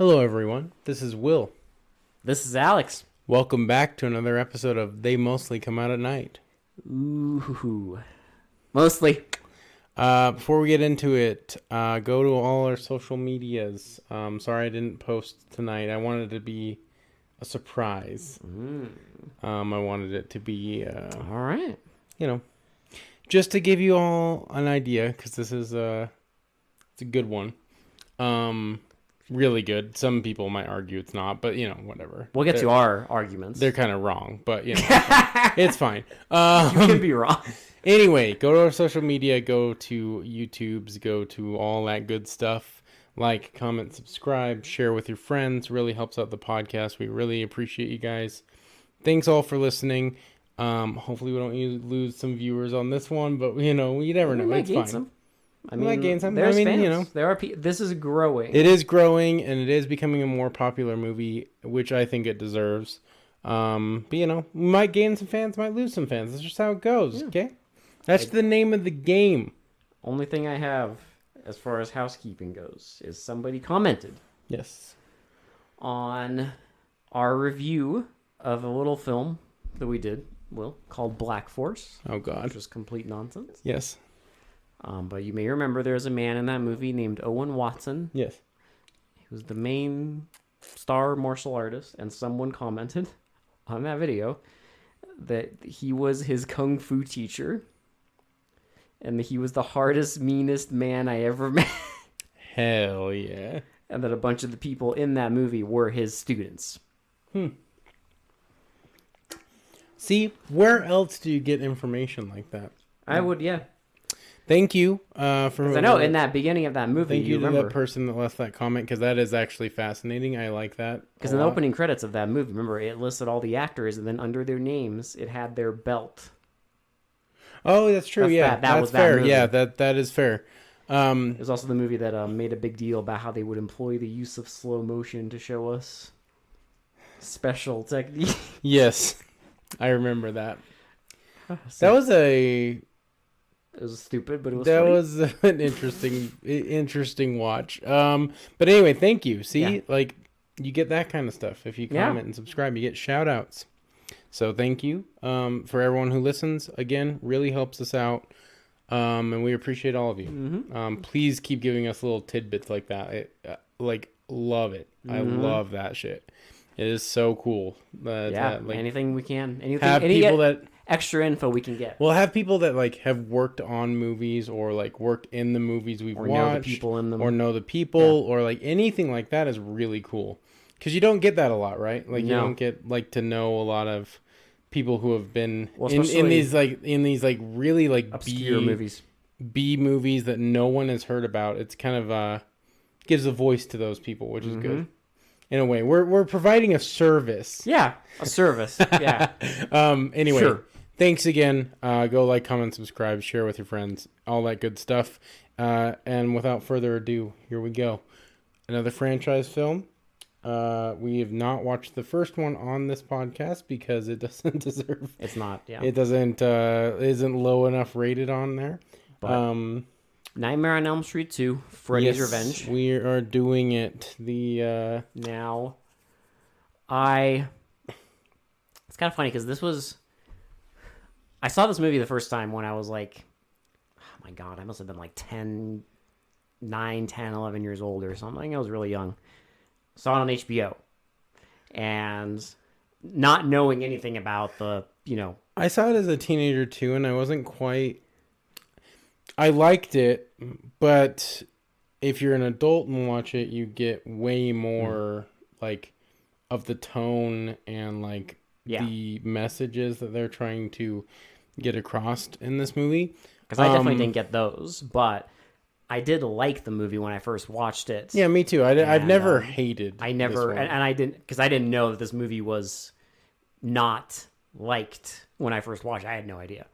Hello, everyone. This is Will. This is Alex. Welcome back to another episode of They Mostly Come Out at Night. Ooh. Mostly. Before we get into it, go to all our social medias. Sorry I didn't post tonight. I wanted it to be a surprise. I wanted it to be, All right. Just to give you all an idea, because this is it's a good one. Really good. Some people might argue it's not, but whatever. We'll get to our arguments. They're kind of wrong, but it's fine. You can be wrong. Anyway, go to our social media, go to YouTube's, go to all that good stuff. Like, comment, subscribe, share with your friends. Really helps out the podcast. We really appreciate you guys. Thanks all for listening. Hopefully we don't lose some viewers on this one, but you never know. It's fine. Some. I mean, might gain some. There's fans. There are. This is growing. It is growing, and it is becoming a more popular movie, which I think it deserves. But we might gain some fans, might lose some fans. That's just how it goes. Yeah. Okay, that's the name of the game. Only thing I have, as far as housekeeping goes, is somebody commented. Yes. On our review of a little film that we did, called Black Force. Oh God, which was complete nonsense. Yes. But you may remember there's a man in that movie named Owen Watson. Yes. He was the main star martial artist, and someone commented on that video that he was his kung fu teacher, and that he was the hardest, meanest man I ever met. Hell yeah. And that a bunch of the people in that movie were his students. See, where else do you get information like that? I would, yeah. Thank you for. I know in that beginning of that movie, thank you to remember that person that left that comment, because that is actually fascinating. I like that. Because in the opening credits of that movie, remember, it listed all the actors, and then under their names, it had their belt. Oh, that's true. That's fair. Yeah, that is fair. It was also the movie that made a big deal about how they would employ the use of slow motion to show us special technique. Yes, I remember that. That was a. It was stupid, but it was that funny. Was an interesting watch. But anyway, thank you. See, you get that kind of stuff if you comment and subscribe. You get shout outs. So thank you for everyone who listens. Again, really helps us out, and we appreciate all of you. Mm-hmm. Please keep giving us little tidbits like that. Love it. Mm-hmm. I love that shit. It is so cool. Anything we can. Have people that. Extra info we can get. We'll have people that have worked on movies or worked in the movies we've watched, know the people in them, or know the people, or anything like that is really cool, because you don't get that a lot, right? You don't get to know a lot of people who have been in these really obscure B movies that no one has heard about. It's kind of gives a voice to those people, which is good. In a way, we're providing a service. Yeah, a service. Yeah. Anyway. Sure. Thanks again. Go like, comment, subscribe, share with your friends, all that good stuff. And without further ado, here we go. Another franchise film. We have not watched the first one on this podcast because it doesn't deserve. It's not. Yeah. It doesn't. Isn't low enough rated on there. But Nightmare on Elm Street 2, Freddy's Revenge. We are doing it. Now, it's kind of funny because I saw this movie the first time when I was oh my God, I must have been 9, 10, 11 years old or something. I was really young. Saw it on HBO. And not knowing anything about I saw it as a teenager too, and I wasn't quite... I liked it, but if you're an adult and watch it, you get way more of the tone and the messages that they're trying to get across in this movie. Because I definitely didn't get those, but I did like the movie when I first watched it. Yeah, me too. I've never hated. I never, and I didn't, because I didn't know that this movie was not liked when I first watched it. I had no idea.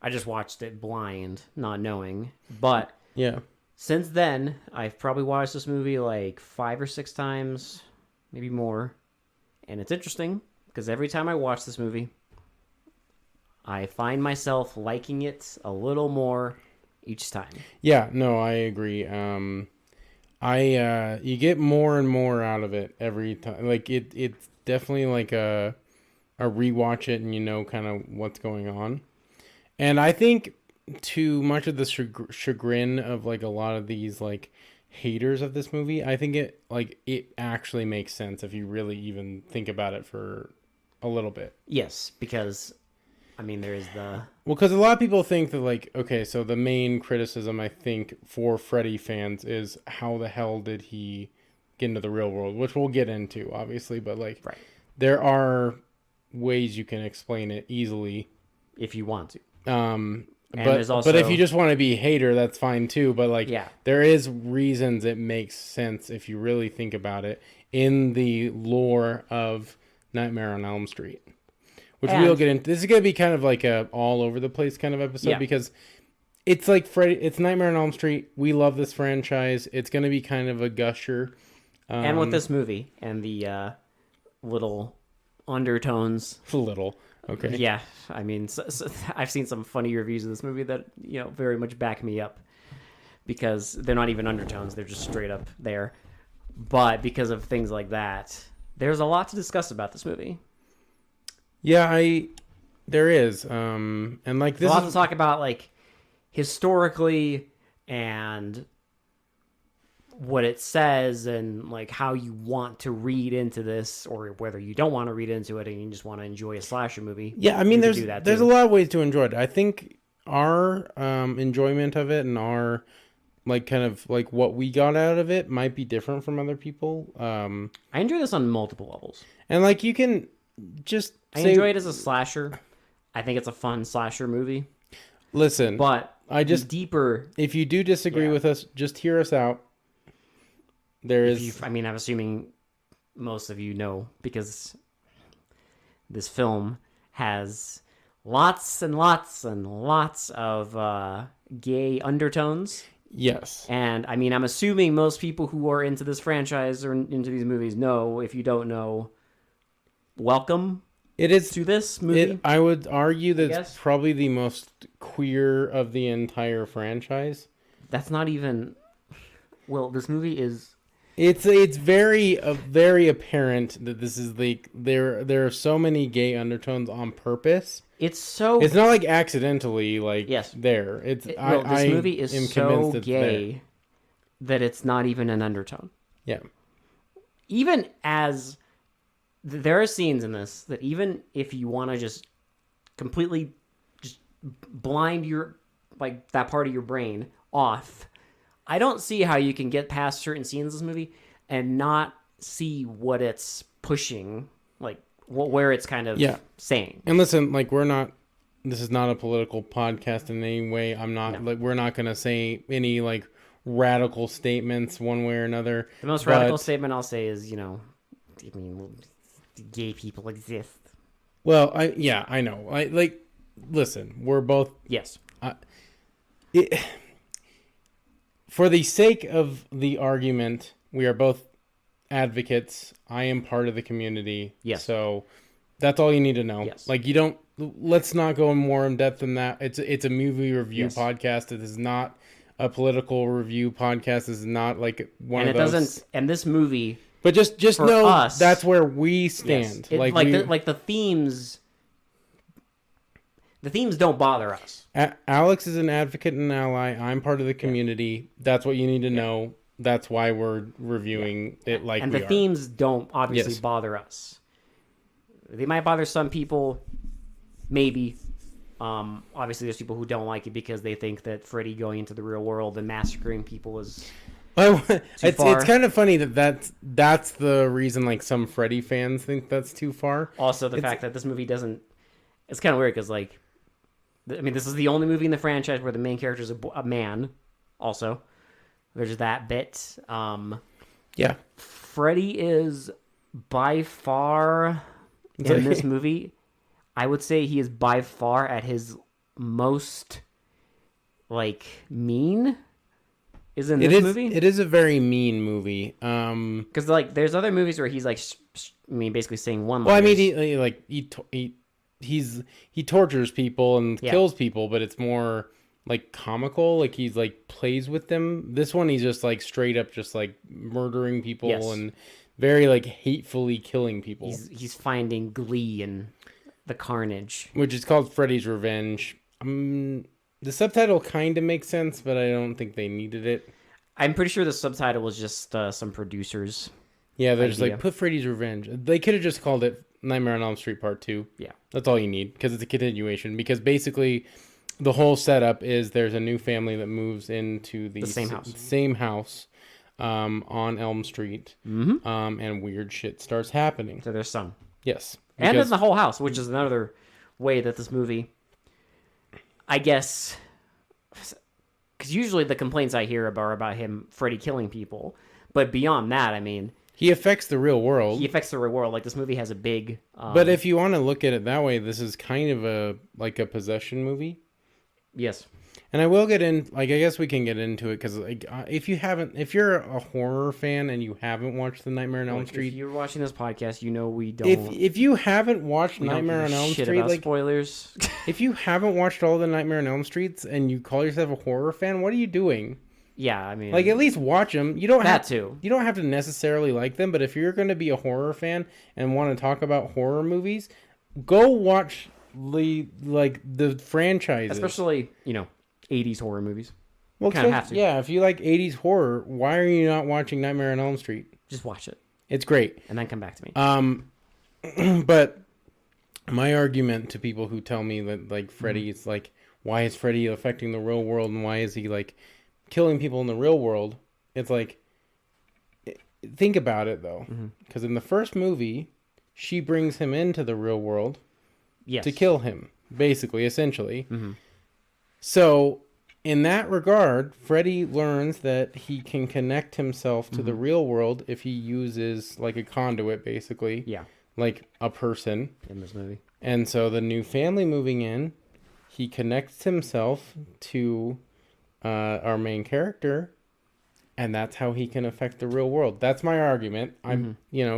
I just watched it blind, not knowing. But yeah, since then, I've probably watched this movie 5 or 6 times, maybe more. And it's interesting because every time I watch this movie, I find myself liking it a little more each time. Yeah, no, I agree. You get more and more out of it every time. Like it's definitely like a rewatch it and you know kind of what's going on. And I think to much of the chagrin of like a lot of these like haters of this movie, I think it actually makes sense if you really even think about it for a little bit. Yes, because I mean there is the Well, because a lot of people think that like okay, so the main criticism I think for Freddy fans is how the hell did he get into the real world, which we'll get into obviously, but like right there are ways you can explain it easily. if you want to. And But there's also but if you just want to be a hater, that's fine too. But like, yeah. there is reasons it makes sense if you really think about it in the lore of Nightmare on Elm Street, which And- we'll get into. This is gonna be kind of like a all over the place kind of episode Yeah. because it's like Freddy. It's Nightmare on Elm Street. We love this franchise. It's gonna be kind of a gusher. And with this movie and the little undertones. Little. Okay. Yeah, I mean, I've seen some funny reviews of this movie that very much back me up because they're not even undertones; they're just straight up there. But because of things like that, there's a lot to discuss about this movie. Yeah, there is, and like There's this a lot to talk about, like historically and what it says and like how you want to read into this or whether you don't want to read into it and you just want to enjoy a slasher movie. Yeah, I mean, you can there's do that there's too. a lot of ways to enjoy it. I think our enjoyment of it and our like kind of like what we got out of it might be different from other people. I enjoy this on multiple levels. And like you can just I say, enjoy it as a slasher. I think it's a fun slasher movie. listen, But I just deeper. if you do disagree Yeah. with us, just hear us out. There is I mean, I'm assuming most of you know because this film has lots and lots and lots of gay undertones. yes. And I mean, I'm assuming most people who are into this franchise or into these movies know. If you don't know, welcome It is to this movie. I would argue that guess. it's probably the most queer of the entire franchise. That's not even. Well, this movie is. It's very apparent that this is like there are so many gay undertones on purpose. It's so. It's not like accidentally like Yes. there. It's This movie is am so convinced it's gay there. that it's not even an undertone. Yeah. Even as there are scenes in this that even if you want to just completely just blind your like that part of your brain off, I don't see how you can get past certain scenes in this movie and not see what it's pushing, like where it's kind of Yeah. saying. And listen, like this is not a political podcast in any way. I'm not No. like we're not gonna say any like radical statements one way or another. The most but- radical statement I'll say is, I mean, gay people exist. Well, I know. Listen, we're both Yes. it, for the sake of the argument, we are both advocates. I am part of the community. Yes. So that's all you need to know. Yes. Like let's not go more in depth than that. It's a movie review Yes. podcast. It is not a political review podcast. This is not like one And of it those. doesn't, and this movie, But just for know us- that's where we yes, stand. it, Like the themes, don't bother us. Alex is an advocate and an ally. I'm part of the community. That's what you need to know. That's why we're reviewing it like And we the are. themes don't obviously Yes. bother us. They might bother some people, maybe. Obviously, there's people who don't like it because they think that Freddy going into the real world and massacring people is it's far. kind of funny that's the reason like some Freddy fans think that's too far. also the fact that this movie doesn't. It's kind of weird because, like, I mean, this is the only movie in the franchise where the main character is a man. Also, there's that bit. Yeah. Freddy is by far in this movie. I would say he is by far at his most like mean. Is in this movie. It is a very mean movie. Because like there's other movies where he's like, basically saying one. Well, I mean, he tortures people and Yeah. kills people, but it's more like comical, like he's like plays with them. This one he's just like straight up just like murdering people Yes. and very like hatefully killing people. He's finding glee in the carnage. Which is called Freddy's Revenge. The subtitle kind of makes sense, but I don't think they needed it. I'm pretty sure the subtitle was just some producers. Yeah, they're just idea. like, put Freddy's Revenge. They could have just called it Nightmare on Elm Street Part 2. Yeah. That's all you need, because it's a continuation. Because basically, the whole setup is there's a new family that moves into the same house. On Elm Street. Mm-hmm. And weird shit starts happening. To their son. Yes. And in the whole house, which is another way that this movie, I guess, because usually the complaints I hear are about Freddy killing people. But beyond that, I mean, he affects the real world. he affects the real world. Like, this movie has a big... but if you want to look at it that way, this is kind of a possession movie. Yes. And I will get in, like, I guess we can get into it, because like, if you're a horror fan and you haven't watched The Nightmare on Elm Street, If you're watching this podcast, you know we don't... if you haven't watched we don't Nightmare give a on Elm shit Street, about like, spoilers. if you haven't watched all the Nightmare on Elm Streets and you call yourself a horror fan, what are you doing? Yeah, I mean... Like, at least watch them. You don't that have too. You don't have to necessarily like them, but if you're going to be a horror fan and want to talk about horror movies, go watch the franchises. Especially, 80s horror movies. Well, kind of have to. Yeah, if you like 80s horror, why are you not watching Nightmare on Elm Street? Just watch it. It's great. And then come back to me. But my argument to people who tell me that, like, Freddy is, like, why is Freddy affecting the real world and why is he, like, killing people in the real world? It's like, think about it, though. Because in the first movie, she brings him into the real world to kill him, basically, essentially. So... in that regard, Freddy learns that he can connect himself to the real world if he uses, like, a conduit, basically. Yeah. Like a person. In this movie. And so the new family moving in, he connects himself to our main character, and that's how he can affect the real world. That's my argument. I'm,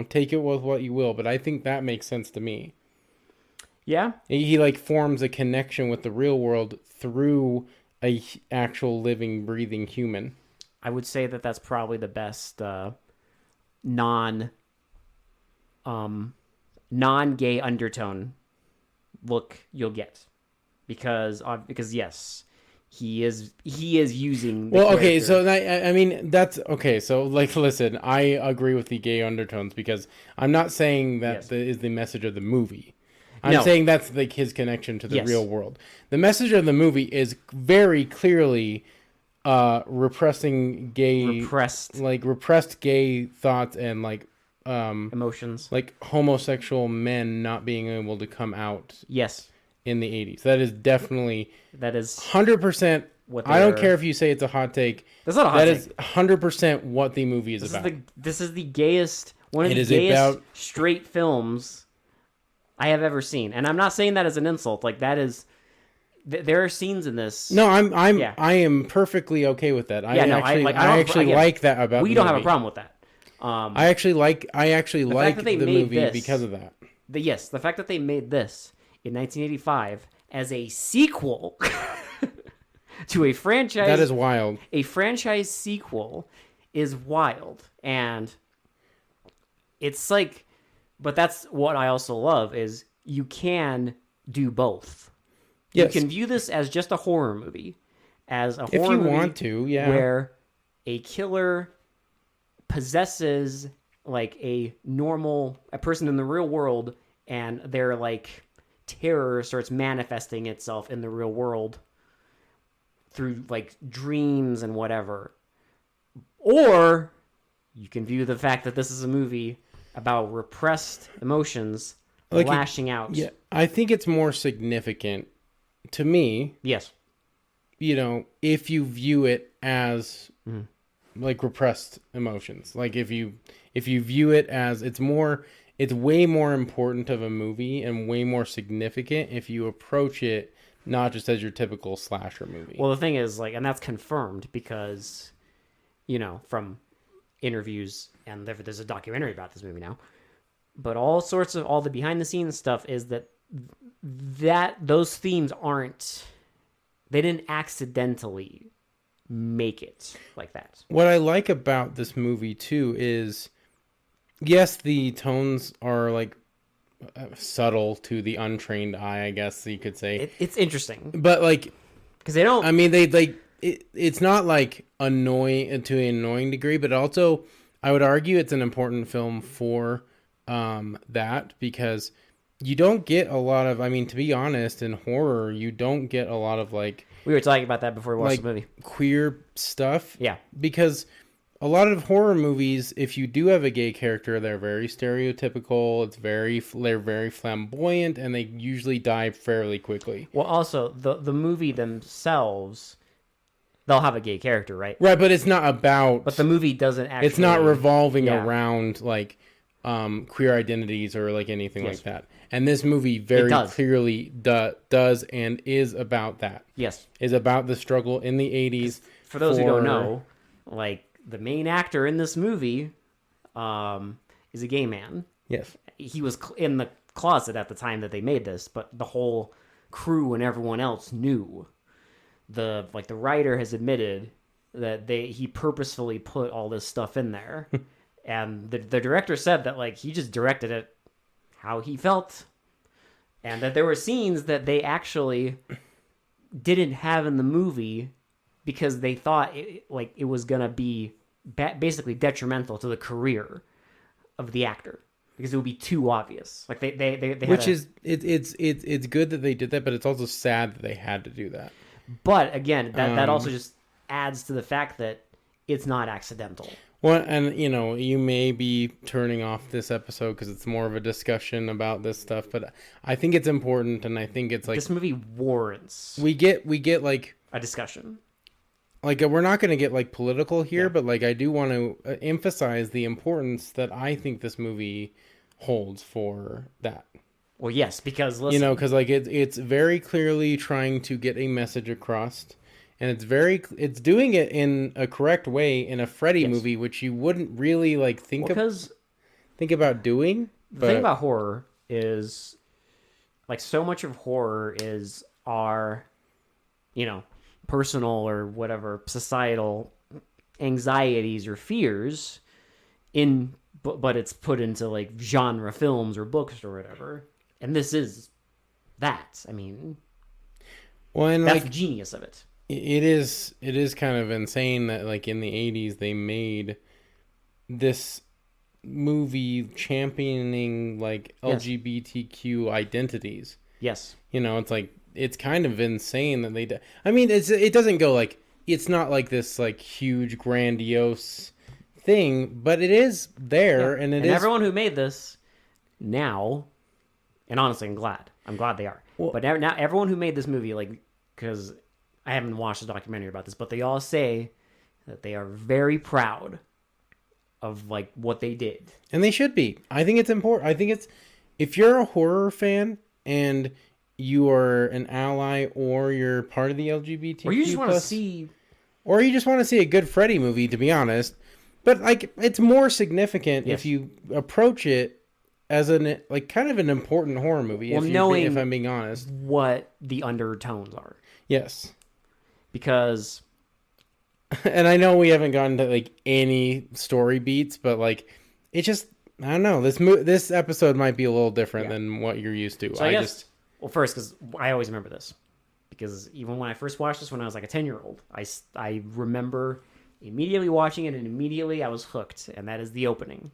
take it with what you will, but I think that makes sense to me. Yeah. He, like, forms a connection with the real world through a actual living, breathing human. I would say that that's probably the best non-gay undertone look you'll get, because yes, he is using. Well, okay, so I mean that's okay. So, like, listen, I agree with the gay undertones, because I'm not saying that is the message of the movie. I'm saying that's like his connection to the real world. The message of the movie is very clearly repressing repressed gay thoughts and like emotions, like homosexual men not being able to come out. Yes, in the 80s. That is definitely 100%. I don't care if you say it's a hot take. That's not a hot take. That is 100% what the movie is about. This is the gayest, one of the gayest straight films I have ever seen, and I'm not saying that as an insult. Like, that is, there are scenes in this. No, I am perfectly okay with that. I actually like that about. We don't have a problem with that. I actually like the movie because of that. The fact that they made this in 1985 as a sequel to a franchise, that is wild. A franchise sequel is wild, and it's like. But that's what I also love, is you can do both. Yes. You can view this as just a horror movie. If you want to, yeah. Where a killer possesses, like, a person in the real world, and their, like, terror starts manifesting itself in the real world through, like, dreams and whatever. Or you can view the fact that this is a movie about repressed emotions, like, lashing out. Yeah, I think it's more significant to me. Yes. If you view it as like repressed emotions, like if you view it as it's way more important of a movie and way more significant if you approach it not just as your typical slasher movie. Well, the thing is, like, and that's confirmed because, from interviews, and there's a documentary about this movie now, but all the behind the scenes stuff is that those themes aren't they didn't accidentally make it like that. What I like about this movie too is, yes, the tones are like subtle to the untrained eye, I guess you could say. It's interesting But like, because they don't. I mean, they like it's not like annoying to an annoying degree, but also I would argue it's an important film for that, because you don't get a lot of. I mean, to be honest, in horror, you don't get a lot of like We were talking about that before we watched the movie. queer stuff. Yeah, Because a lot of horror movies, if you do have a gay character, they're very stereotypical. They're very flamboyant, and they usually die fairly quickly. well, also the movie themselves, they'll have a gay character, right? Right, but it's not about. But the movie doesn't actually. It's not revolving Yeah. around like queer identities or like anything Yes. like that. And this movie very does. clearly does and is about that. Yes. Is about the struggle in the 80s. For those who don't know, like the main actor in this movie is a gay man. Yes. He was in the closet at the time that they made this, but the whole crew and everyone else knew. The writer has admitted that he purposefully put all this stuff in there. And the director said that like he just directed it how he felt, and that there were scenes that they actually didn't have in the movie because they thought it was gonna be basically detrimental to the career of the actor because it would be too obvious. Like they Which is it's good that they did that, but it's also sad that they had to do that. But again, that also just adds to the fact that it's not accidental. Well, and you may be turning off this episode because it's more of a discussion about this stuff, but I think it's important, and I think it's like This movie warrants we get like a discussion. Like we're not going to get like political here, Yeah. but like I do want to emphasize the importance that I think this movie holds for that. Well, yes, because listen, Because like it's very clearly trying to get a message across. And it's doing it in a correct way in a Freddy movie, which you wouldn't really like think about doing. The thing about horror is, like, so much of horror is our, personal or whatever societal anxieties or fears, but it's put into like genre films or books or whatever. And this is that. I mean, that's the genius of it. It is kind of insane that like in the 80s they made this movie championing like LGBTQ identities. Yes. It's like it's kind of insane that they do. I mean, it doesn't go like it's not like this like huge grandiose thing, but it is there and everyone who made this now, and honestly I'm glad they are. Well, but now everyone who made this movie, like, because I haven't watched a documentary about this, but they all say that they are very proud of like what they did. And they should be. I think it's important. I think it's, if you're a horror fan and you are an ally or you're part of the LGBTQ+, or you just want to see, a good Freddy movie, to be honest. But like, it's more significant if you approach it as like kind of an important horror movie. Well, if I'm being honest, what the undertones are. Yes. Because, and I know we haven't gotten to like any story beats, but like it just, I don't know, this episode might be a little different than what you're used to. So I guess, well, first, because I always remember this, because even when I first watched this when I was like a 10-year-old, I remember immediately watching it and immediately I was hooked, and that is the opening.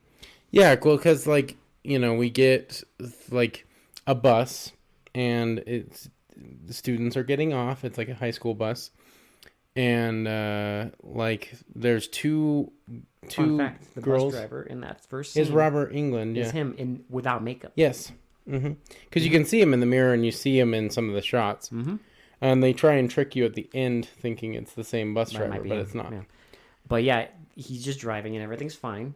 Yeah, cool, because like we get like a bus and the students are getting off. It's like a high school bus. And like there's two Fun fact, the girls. bus driver in that first scene is Robert Englund. is him without makeup. Yes. Because you can see him in the mirror and you see him in some of the shots. Mm-hmm. And they try and trick you at the end thinking it's the same bus driver, but him. it's not. Yeah. But yeah, he's just driving and everything's fine.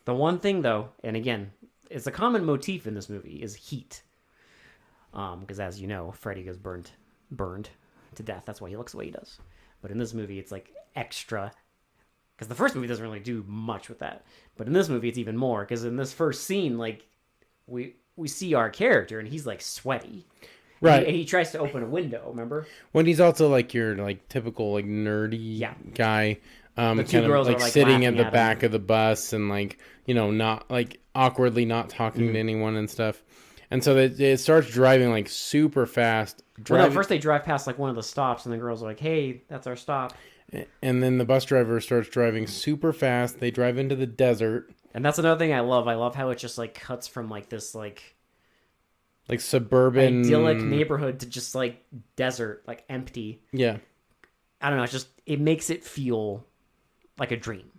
The one thing though, and again, it's a common motif in this movie, is heat. Because as you know, Freddy gets burned to death. That's why he looks the way he does. But in this movie, it's like extra. Because the first movie doesn't really do much with that. But in this movie, it's even more. Because in this first scene, like, we see our character, and he's, like, sweaty. Right. And he tries to open a window. Remember? When he's also like your like typical like nerdy Yeah. guy, The two kind of girls like are, like, sitting at laughing the at back him. of the bus and like not like awkwardly not talking to anyone and stuff. And so it starts driving like super fast. Well, no, first they drive past like one of the stops, and the girls are like, "Hey, that's our stop." And then the bus driver starts driving super fast. They drive into the desert, And that's another thing I love. I love how it just like cuts from like this like like suburban idyllic neighborhood to just like desert, like empty. Yeah. I don't know. It's just it makes it feel like a dream.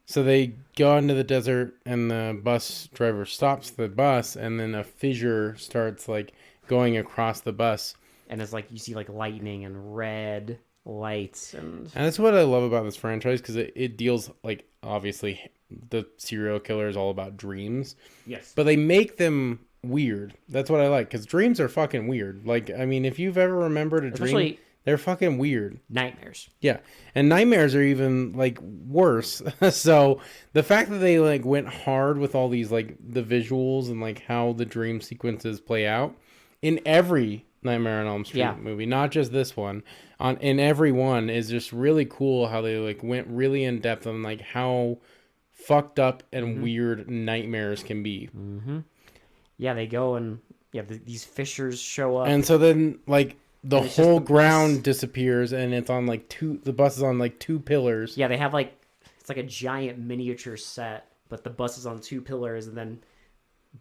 So they go into the desert, and the bus driver stops the bus, and then a fissure starts like going across the bus. And it's like you see like lightning and red lights and that's what I love about this franchise, because it deals like obviously the serial killer is all about dreams. Yes. But they make them weird. That's what I like, because dreams are fucking weird. Like, I mean, if you've ever remembered a dream, they're fucking weird. Nightmares. Yeah. And nightmares are even like worse. So the fact that they like went hard with all these like the visuals and like how the dream sequences play out in every Nightmare on Elm Street movie, not just this one, in every one, is just really cool how they like went really in depth on like how fucked up and weird nightmares can be. Yeah, they go and these fissures show up. And so then like the whole ground disappears, and it's on like the bus is on like two pillars. Yeah, they have like it's like a giant miniature set, but the bus is on two pillars, and then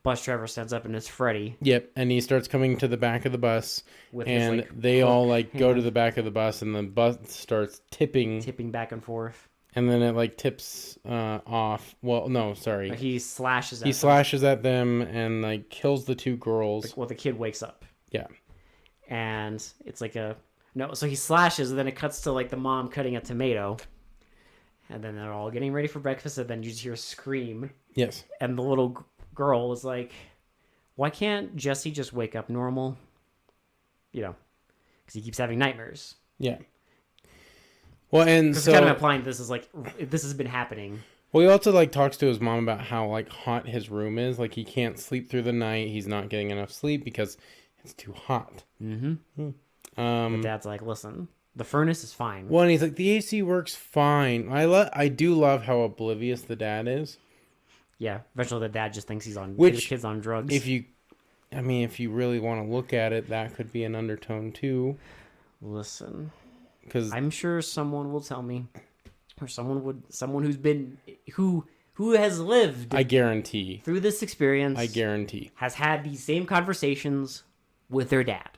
bus driver stands up and it's Freddy. Yep, and he starts coming to the back of the bus, with and his, like, they all like go to the back of the bus, and the bus starts tipping back and forth. And then it like tips off. Well, no, sorry. He slashes at them and like kills the two girls. Well, the kid wakes up. Yeah. And it's like so he slashes, and then it cuts to like the mom cutting a tomato. And then they're all getting ready for breakfast, and then you just hear a scream. Yes. And the little girl is like, why can't Jesse just wake up normal? Because he keeps having nightmares. Yeah. Well, and so kind of implying this is like this has been happening. Well, he also like talks to his mom about how like hot his room is. Like he can't sleep through the night. He's not getting enough sleep because it's too hot. The dad's like, listen, the furnace is fine. Well, and he's like, the AC works fine. I do love how oblivious the dad is. Yeah, eventually the dad just thinks his kid's on drugs. If you really want to look at it, that could be an undertone too. Listen, because I'm sure someone will tell me, or someone who has lived. I guarantee through this experience. I guarantee has had these same conversations with their dad.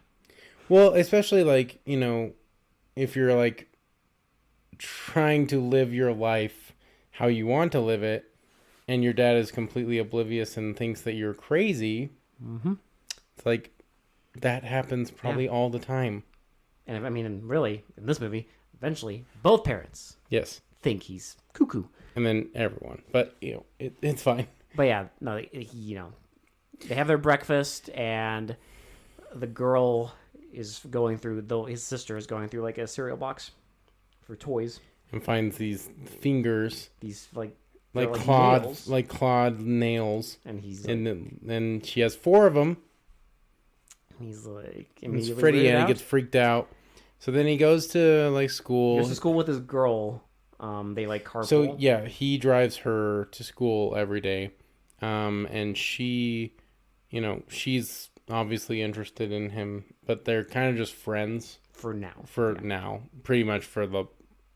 Well, especially like if you're like trying to live your life how you want to live it, and your dad is completely oblivious and thinks that you're crazy. It's like that happens probably all the time. And I mean, really, in this movie, eventually both parents think he's cuckoo. And then everyone, but it's fine. But yeah, no, they have their breakfast, and the girl is going through. His sister is going through like a cereal box for toys, and finds these fingers, these like clawed nails, and he's and she has 4 of them. He's like, it's Freddy, and he gets freaked out. So then he goes to like school. He goes to school with his girl. They like carpool. So yeah, he drives her to school every day, and she, she's obviously interested in him, but they're kind of just friends for now. Now, pretty much for the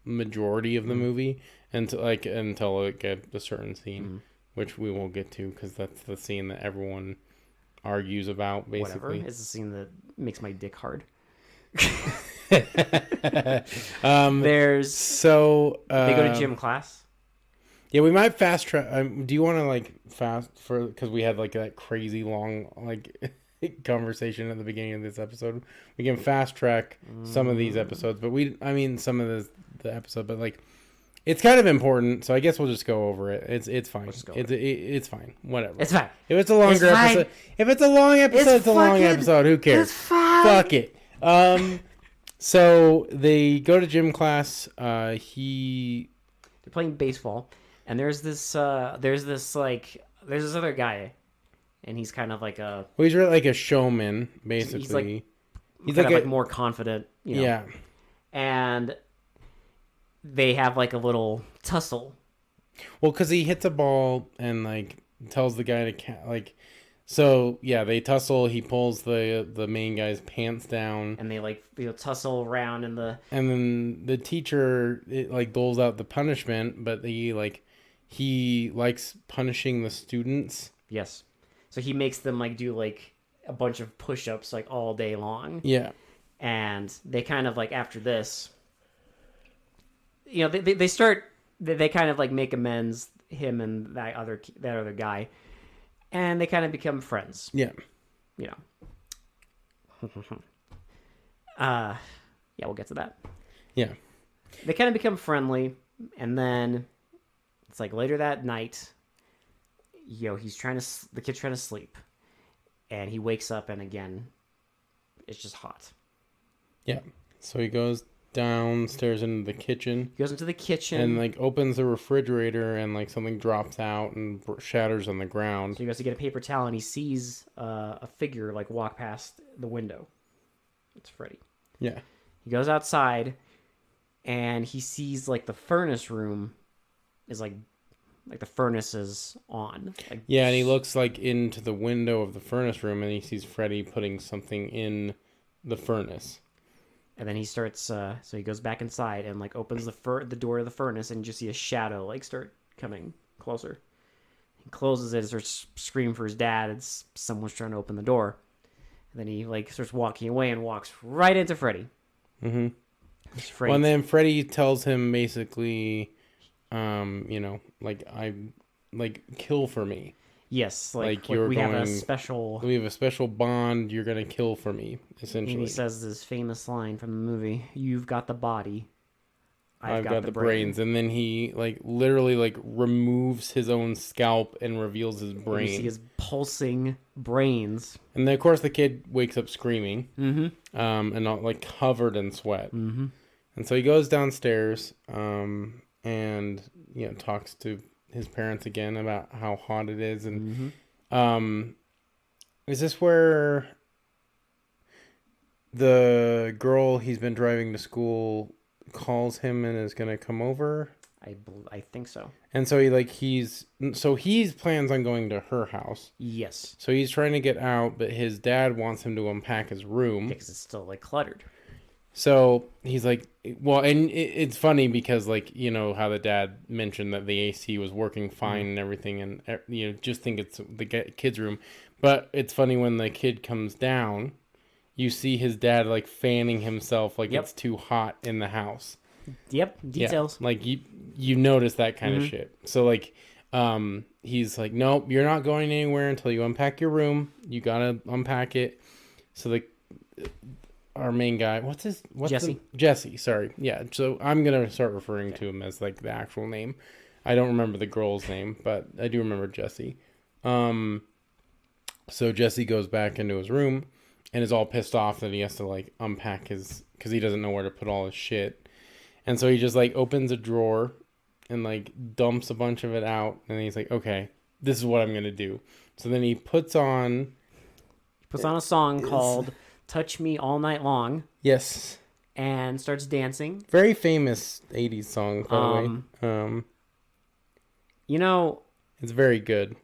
majority of the movie, until like a certain scene, which we won't get to because that's the scene that everyone argues about. Basically, whatever. It's the scene that makes my dick hard. They go to gym class. Yeah, we might fast track. Do you want to like fast for because we had like that crazy long like conversation at the beginning of this episode? We can fast track some of these episodes, but some of the episode, but like it's kind of important, so I guess we'll just go over it. It's fine. It's fine. Whatever. It's fine. If it's a longer episode, it's a long episode. Who cares? It's fine. Fuck it. So they go to gym class. They're playing baseball, and there's this other guy and he's kind of like Well, he's really like a showman, basically. He's kind of like more confident, Yeah. And they have like a little tussle. Well, because he hits a ball and like tells the guy to like. So yeah, they tussle. He pulls the main guy's pants down, And they like tussle around in the. and then the teacher like doles out the punishment, but he likes punishing the students. Yes, so he makes them like do like a bunch of push-ups like all day long. Yeah, and they kind of like after this, they start they kind of like make amends, him and that other guy, and they kind of become friends. Yeah. Yeah, we'll get to that. Yeah. They kind of become friendly, and then it's like later that night, the kid's trying to sleep, and he wakes up, and again, it's just hot. Yeah. So he goes downstairs into the kitchen. He goes into the kitchen and like opens the refrigerator, and like something drops out and shatters on the ground. So he goes to get a paper towel, and he sees a figure like walk past the window. It's Freddy. Yeah. He goes outside, and he sees like the furnace room is like the furnace is on. Like, yeah, and he looks like into the window of the furnace room, and he sees Freddy putting something in the furnace. And then he starts. So he goes back inside and like opens the door of the furnace, and you just see a shadow like start coming closer. He closes it and starts screaming for his dad. It's someone's trying to open the door. And then he like starts walking away and walks right into Freddy. Mm-hmm. Freddy. Well, and then Freddy tells him basically, kill for me. Yes, like we have a special. We have a special bond. You're gonna kill for me, essentially. And he says this famous line from the movie: "You've got the body, I've got the brains." And then he like literally like removes his own scalp and reveals his brain. And you see his pulsing brains. And then of course the kid wakes up screaming, mm-hmm. And not like covered in sweat. Mm-hmm. And so he goes downstairs, and talks to his parents again about how hot it is. And is this where the girl he's been driving to school calls him and is gonna come over? I think so. And so he plans on going to her house. Yes. So he's trying to get out, but his dad wants him to unpack his room because it's still like cluttered. So he's like, well, and it's funny because like, how the dad mentioned that the AC was working fine and everything, and just think it's the kid's room. But it's funny when the kid comes down, you see his dad like fanning himself like it's too hot in the house. Yep, details. Yeah, like you notice that kind of shit. So like, he's like, nope, you're not going anywhere until you unpack your room. You gotta unpack it. So our main guy, what's Jesse. Jesse, sorry. Yeah, so I'm going to start referring to him as like the actual name. I don't remember the girl's name, but I do remember Jesse. So Jesse goes back into his room and is all pissed off that he has to like unpack because he doesn't know where to put all his shit. And so he just like opens a drawer and like dumps a bunch of it out, and he's like, okay, this is what I'm going to do. So then he puts on a song called Touch Me All Night Long. Yes. And starts dancing. Very famous 80s song, by the way. It's very good.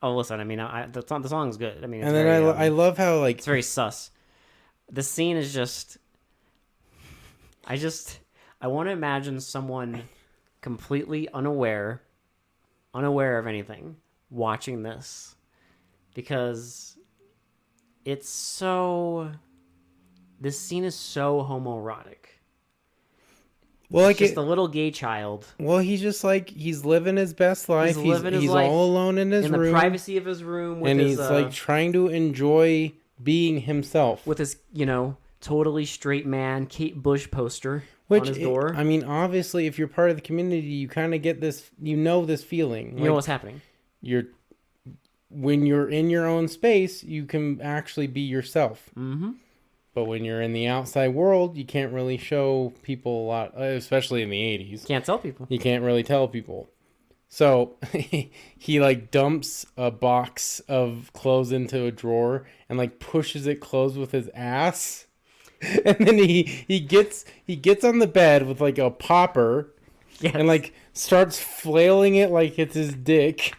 Oh, listen, I mean, the song's good. I mean, it's and then I love how, like... It's very sus. The scene is just... I want to imagine someone completely unaware of anything, watching this. Because... It's so... This scene is so homoerotic. Well, like just a little gay child. Well, he's just like, he's living his best life. He's life all alone in his room. In the privacy of his room. And he's like trying to enjoy being himself. With his, totally straight man, Kate Bush poster on his door. I mean, obviously, if you're part of the community, you kind of get this, this feeling. You know what's happening. When you're in your own space, you can actually be yourself. Mm-hmm. But when you're in the outside world, you can't really show people a lot, especially in the 80s. Can't tell people. You can't really tell people. So he like dumps a box of clothes into a drawer and like pushes it closed with his ass. And then he gets on the bed with like a popper Yes. and like starts flailing it like it's his dick.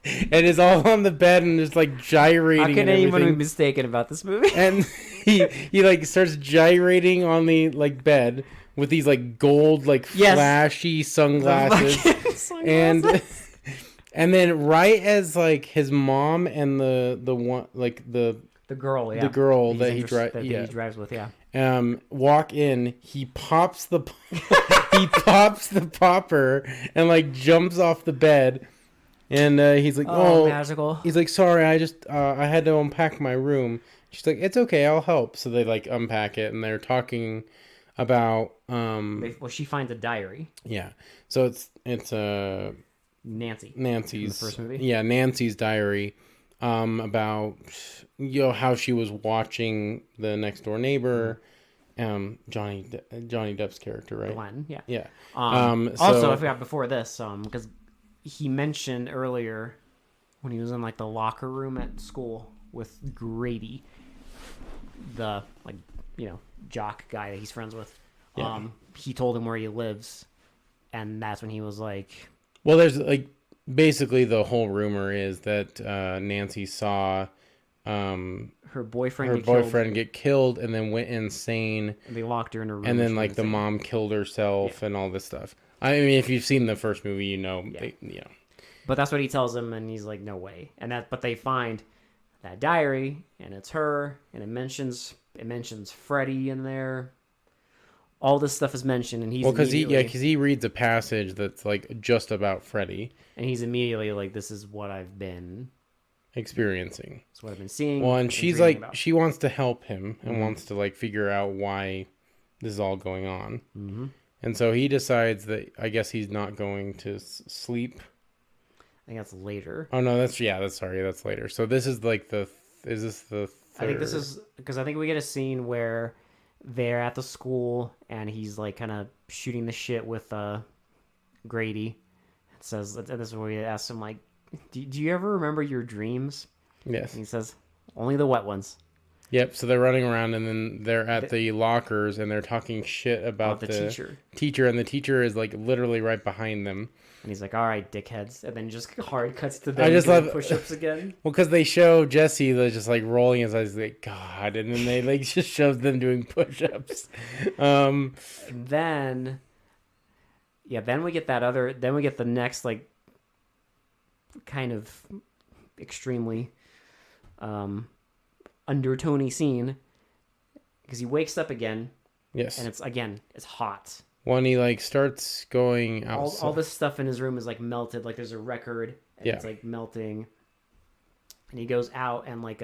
And is all on the bed and is like gyrating. How can and anyone be everything. mistaken about this movie? And he like starts gyrating on the like bed with these like gold like Yes. flashy sunglasses. and and then right as like his mom and the one like the girl, yeah. the girl He's that he that he drives with, yeah. walk in, he pops the he pops the popper and like jumps off the bed. And he's like, Oh, magical. He's like, sorry, I had to unpack my room. She's like, it's okay, I'll help. So they like unpack it, and they're talking about Well, she finds a diary. yeah. So it's Nancy's Nancy's in the first movie. Yeah, Nancy's diary, about how she was watching the next door neighbor, Johnny Depp's character, right? Glenn, yeah. Yeah. Also, I forgot before this, because he mentioned earlier when he was in like the locker room at school with Grady, the like jock guy that he's friends with. Yeah. He told him where he lives, and that's when he was like, Well, there's like basically the whole rumor is that Nancy saw her boyfriend get killed and then went insane, and they locked her in her room, and then she like went the insane. mom killed herself and all this stuff. I mean, if you've seen the first movie, you know. Yeah. But that's what he tells him, and he's like, no way. But they find that diary, and it's her, and it mentions Freddy in there. All this stuff is mentioned, and because he reads a passage that's like just about Freddy, and he's immediately like, this is what I've been experiencing. It's what I've been seeing. Well, and she's like, about. she wants to help him and wants to like figure out why this is all going on. Mm-hmm. And so he decides that I guess he's not going to sleep. I think that's later. Oh no, that's later. So this is like is this the third? I think this is because I think we get a scene where they're at the school and he's like kind of shooting the shit with Grady. It says, and this is where he asks him like, do you ever remember your dreams? Yes. And he says, only the wet ones. Yep. So they're running around and then they're at the lockers and they're talking shit about the teacher, and the teacher is like literally right behind them. And he's like, all right, dickheads. And then just hard cuts to them I just love push-ups again. Well, because they show Jesse just like rolling his eyes like, God. And then they like just shows them doing push-ups. And then we get then we get the next like kind of extremely undertony scene because he wakes up again. Yes. And it's hot. When he like starts going outside. All this stuff in his room is like melted. Like there's a record and Yeah. it's like melting. And he goes out and like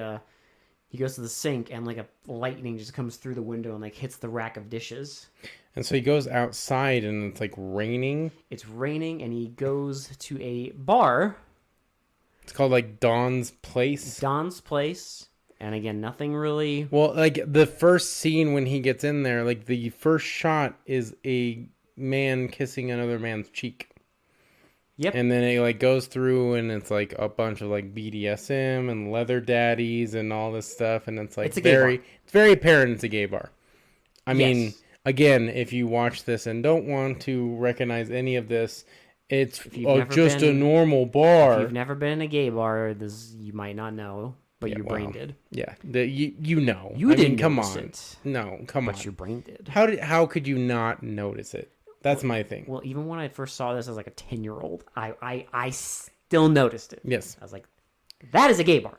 he goes to the sink and like a lightning just comes through the window and like hits the rack of dishes. And so he goes outside and it's like raining. It's raining and he goes to a bar. It's called like Don's Place. Don's Place. And again, nothing really. Well, like the first scene when he gets in there, like the first shot is a man kissing another man's cheek. Yep. And then it like goes through and it's like a bunch of like BDSM and leather daddies and all this stuff. And it's like it's very apparent it's a gay bar. I mean, again, if you watch this and don't want to recognize any of this, it's just a normal bar. If you've never been in a gay bar, you might not know. But your brain did. Yeah, you know. You didn't come notice on. it. No, come on. But your brain did. How could you not notice it? That's my thing. Well, even when I first saw this as like a 10-year-old, I still noticed it. Yes. I was like, that is a gay bar.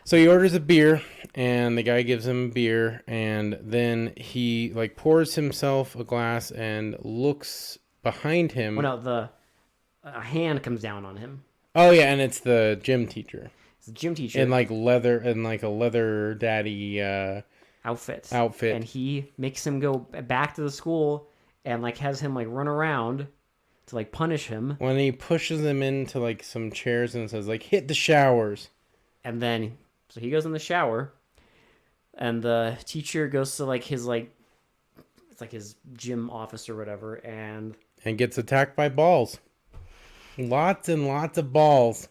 So he orders a beer, and the guy gives him beer, and then he like pours himself a glass and looks behind him. Well, no, a hand comes down on him. Oh yeah, and it's the gym teacher. The gym teacher in like a leather daddy outfit, and he makes him go back to the school and like has him like run around to like punish him. When he pushes him into like some chairs and says like hit the showers, and then so he goes in the shower, and the teacher goes to like his like it's like his gym office or whatever, and and gets attacked by balls. Lots and lots of balls.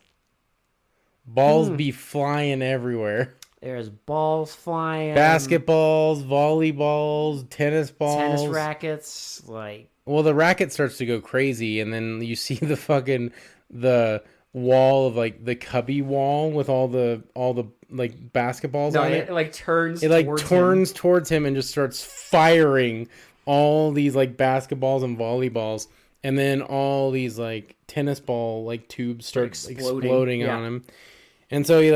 Balls be flying everywhere. There's balls flying. Basketballs, volleyballs, tennis balls. Tennis rackets. Like... Well, the racket starts to go crazy, and then you see the wall of like the cubby wall with all the like basketballs on it. It like turns. It like towards turns him. towards him and just starts firing all these like basketballs and volleyballs, and then all these like tennis ball like tubes start exploding on him, and so he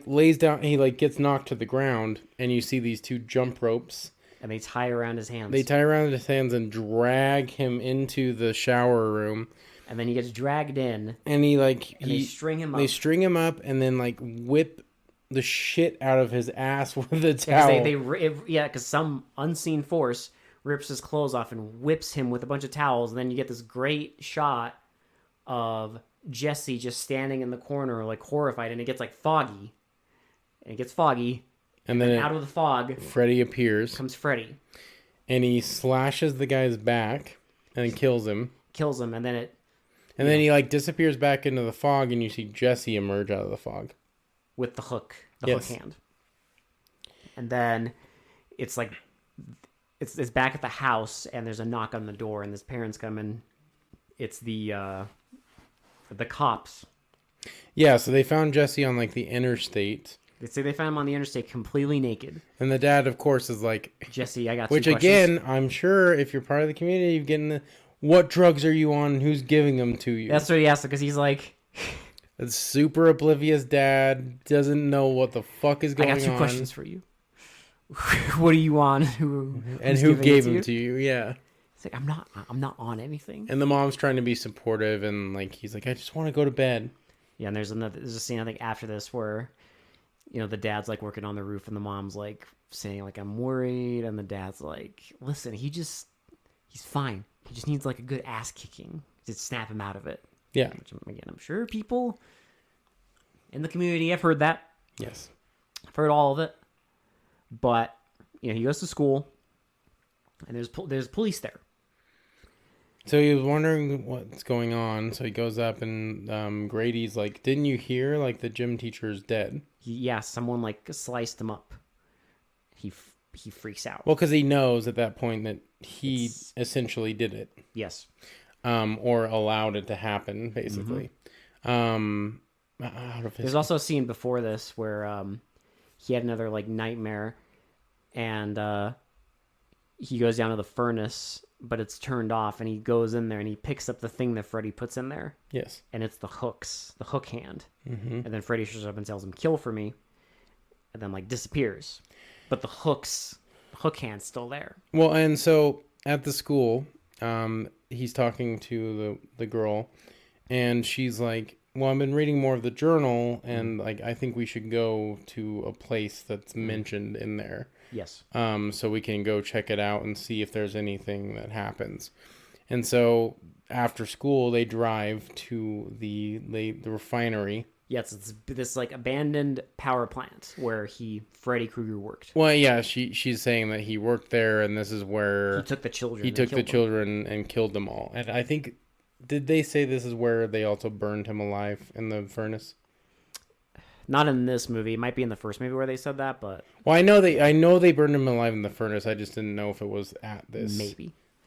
lays down, he like gets knocked to the ground, and you see these two jump ropes. And they tie around his hands. They tie around his hands and drag him into the shower room. And then he gets dragged in. And they string him up. They string him up and then like whip the shit out of his ass with a towel. Because some unseen force rips his clothes off and whips him with a bunch of towels. And then you get this great shot of Jesse just standing in the corner, like horrified. And it gets like foggy. And then out of the fog, Freddy appears. Comes Freddy. And he slashes the guy's back and kills him. And then then he like disappears back into the fog, and you see Jesse emerge out of the fog. With the hook hand. And then it's like, it's back at the house, and there's a knock on the door, and his parents come in. It's the cops. Yeah, so they found Jesse on like the interstate. They say they found him on the interstate completely naked. And the dad, of course, is like... Jesse, I got which, two again, I'm sure if you're part of the community, you're getting the... What drugs are you on? Who's giving them to you? That's what he asked, because he's like... A super oblivious dad. Doesn't know what the fuck is going on. I got two questions for you. What are you on? Who gave them to you? Yeah. He's like, I'm not on anything. And the mom's trying to be supportive, and like he's like, I just want to go to bed. Yeah, and there's a scene, I think, after this where... You know, the dad's like working on the roof, and the mom's like saying like, I'm worried, and the dad's like, listen, he's fine. He just needs like a good ass kicking to snap him out of it. Yeah. Which, again, I'm sure people in the community have heard that. Yes. I've heard all of it. But, you know, he goes to school, and there's police there. So he was wondering what's going on. So he goes up, and Grady's like, didn't you hear like the gym teacher's dead? Someone like sliced him up. He freaks out. Well, because he knows at that point that he essentially did it. Yes. Or allowed it to happen, basically. Mm-hmm. There's also a scene before this where he had another like nightmare, and he goes down to the furnace, but it's turned off, and he goes in there and he picks up the thing that Freddy puts in there. Yes. And it's the hook hand. Mm-hmm. And then Freddy shows up and tells him, kill for me, and then like disappears. But the hook hand's still there. Well, and so at the school, he's talking to the girl, and she's like, well, I've been reading more of the journal, and like I think we should go to a place that's mentioned in there. Yes. So we can go check it out and see if there's anything that happens. And so after school, they drive to the refinery. Yes, it's this like abandoned power plant where Freddy Krueger worked. Well, yeah, she's saying that he worked there, and this is where he took the children. He took the children and killed them all. And I think, did they say this is where they also burned him alive in the furnace? Not in this movie. It might be in the first movie where they said that, but well, I know they burned him alive in the furnace. I just didn't know if it was at this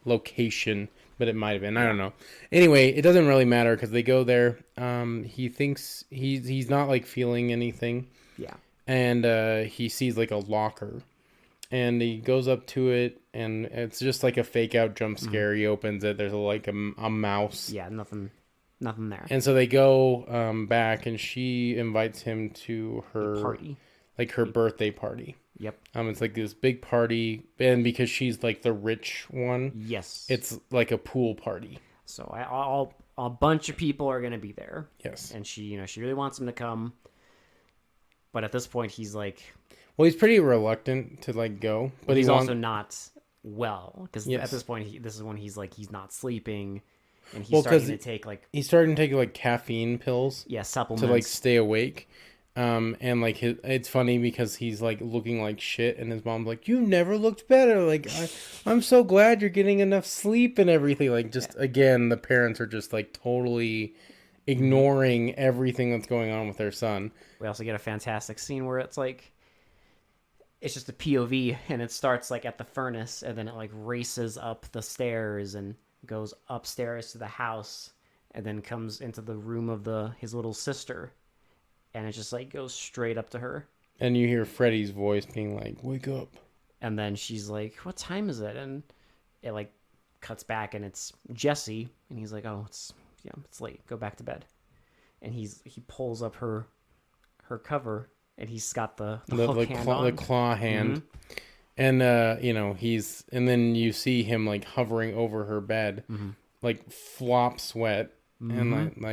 location, but it might have been. I don't know. Anyway, it doesn't really matter because they go there. He thinks he's not like feeling anything. Yeah. And he sees like a locker, and he goes up to it, and it's just like a fake out jump scare. Mm-hmm. He opens it. There's like a mouse. Yeah, nothing there. And so they go back, and she invites him to her party, like her birthday party. Yep. It's like this big party, and because she's like the rich one, yes, it's like a pool party. So a bunch of people are gonna be there. Yes. And she really wants him to come, but at this point he's like, well, he's pretty reluctant to like go, but he's also not well because yes. At this point this is when he's not sleeping. And he's starting to take like caffeine pills. Yeah, supplements to like stay awake. And like it's funny because he's like looking like shit, and his mom's like, "You never looked better. Like I'm so glad you're getting enough sleep and everything." Like Yeah. just again, the parents are just like totally Hmm. ignoring everything that's going on with their son. We also get a fantastic scene where it's like it's just a POV and it starts like at the furnace and then it like races up the stairs and goes upstairs to the house and then comes into the room of the his little sister and it just like goes straight up to her And you hear Freddy's voice being like, "Wake up." and then she's like, "What time is it?" And it like cuts back and it's Jesse and he's like, "Oh, it's late. Go back to bed." And he pulls up her cover and he's got the The hook the hand claw, the on. claw Mm-hmm. hand. And and then you see him like hovering over her bed, Mm-hmm. like flop sweat, and Mm-hmm.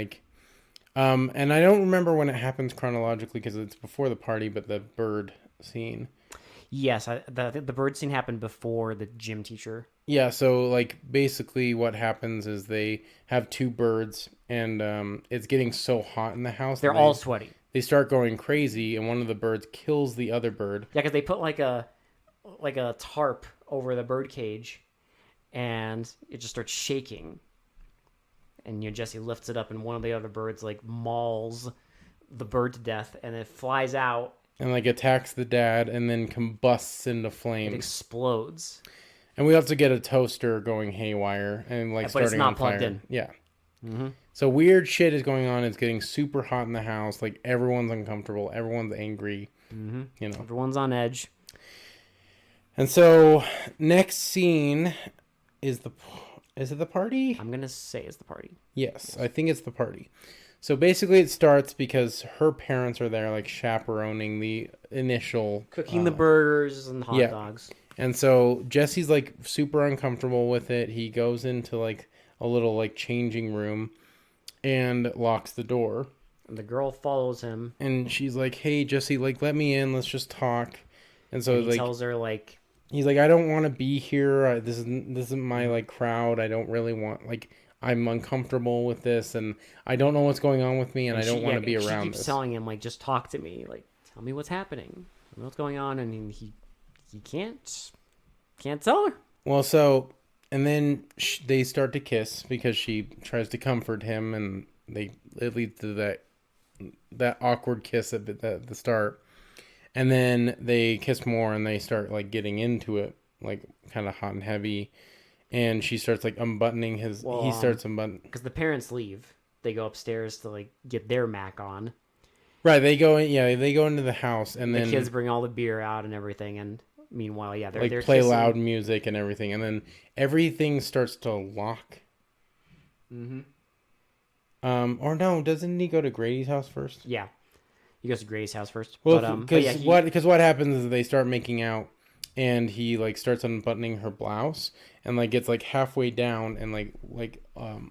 and I don't remember when it happens chronologically because it's before the party, but the bird scene. Yes, the bird scene happened before the gym teacher. Yeah, so like basically what happens is they have two birds, and it's getting so hot in the house that They're all sweaty. they start going crazy, and one of the birds kills the other bird. Yeah, because they put like a tarp over the bird cage, and it just starts shaking. And Jesse lifts it up, and one of the other birds like mauls the bird to death, and it flies out. And like attacks the dad and then combusts into It flames. explodes, And we also get a toaster going haywire and like but it's starting on not plugged fire. in. Yeah. Mm-hmm. So weird shit is going on. It's getting super hot in the house. Like everyone's uncomfortable. Everyone's angry. Mm-hmm. You know. Everyone's on edge. And so next scene is is it the party? I'm gonna say it's the party. Yes, I think it's the party. So basically, it starts because her parents are there, like chaperoning the initial Cooking the burgers and hot yeah. dogs. And so Jesse's like super uncomfortable with it. He goes into like a little like changing room and locks the door. And the girl follows him. And she's like, "Hey, Jesse, like let me in. Let's just talk." And so And he like tells her like, he's like, "I don't want to be here. This isn't my like crowd. I don't really want like I'm uncomfortable with this and I don't know what's going on with me and I don't want to be she around keeps this." telling him like, just talk to me, like tell me what's happening, tell me what's going on, and he can't tell her. Well, so and then they start to kiss because she tries to comfort him, and it leads to that awkward kiss at the start, and then they kiss more, and they start like getting into it, like kind of hot and heavy, and she starts like unbuttoning his. Well, He starts unbuttoning. because the parents leave, they go upstairs to like get their Mac on. Right, they go in. Yeah, they go into the house, and The then kids bring all the beer out and everything, and meanwhile, yeah, like they're play kissing. loud music and everything, and then everything starts to lock. Mm-hmm. Or no, doesn't he go to Grady's house first? Yeah, he goes to Grace's house first. Well, But because yeah, what happens is they start making out, and he like starts unbuttoning her blouse, and like gets like halfway down, and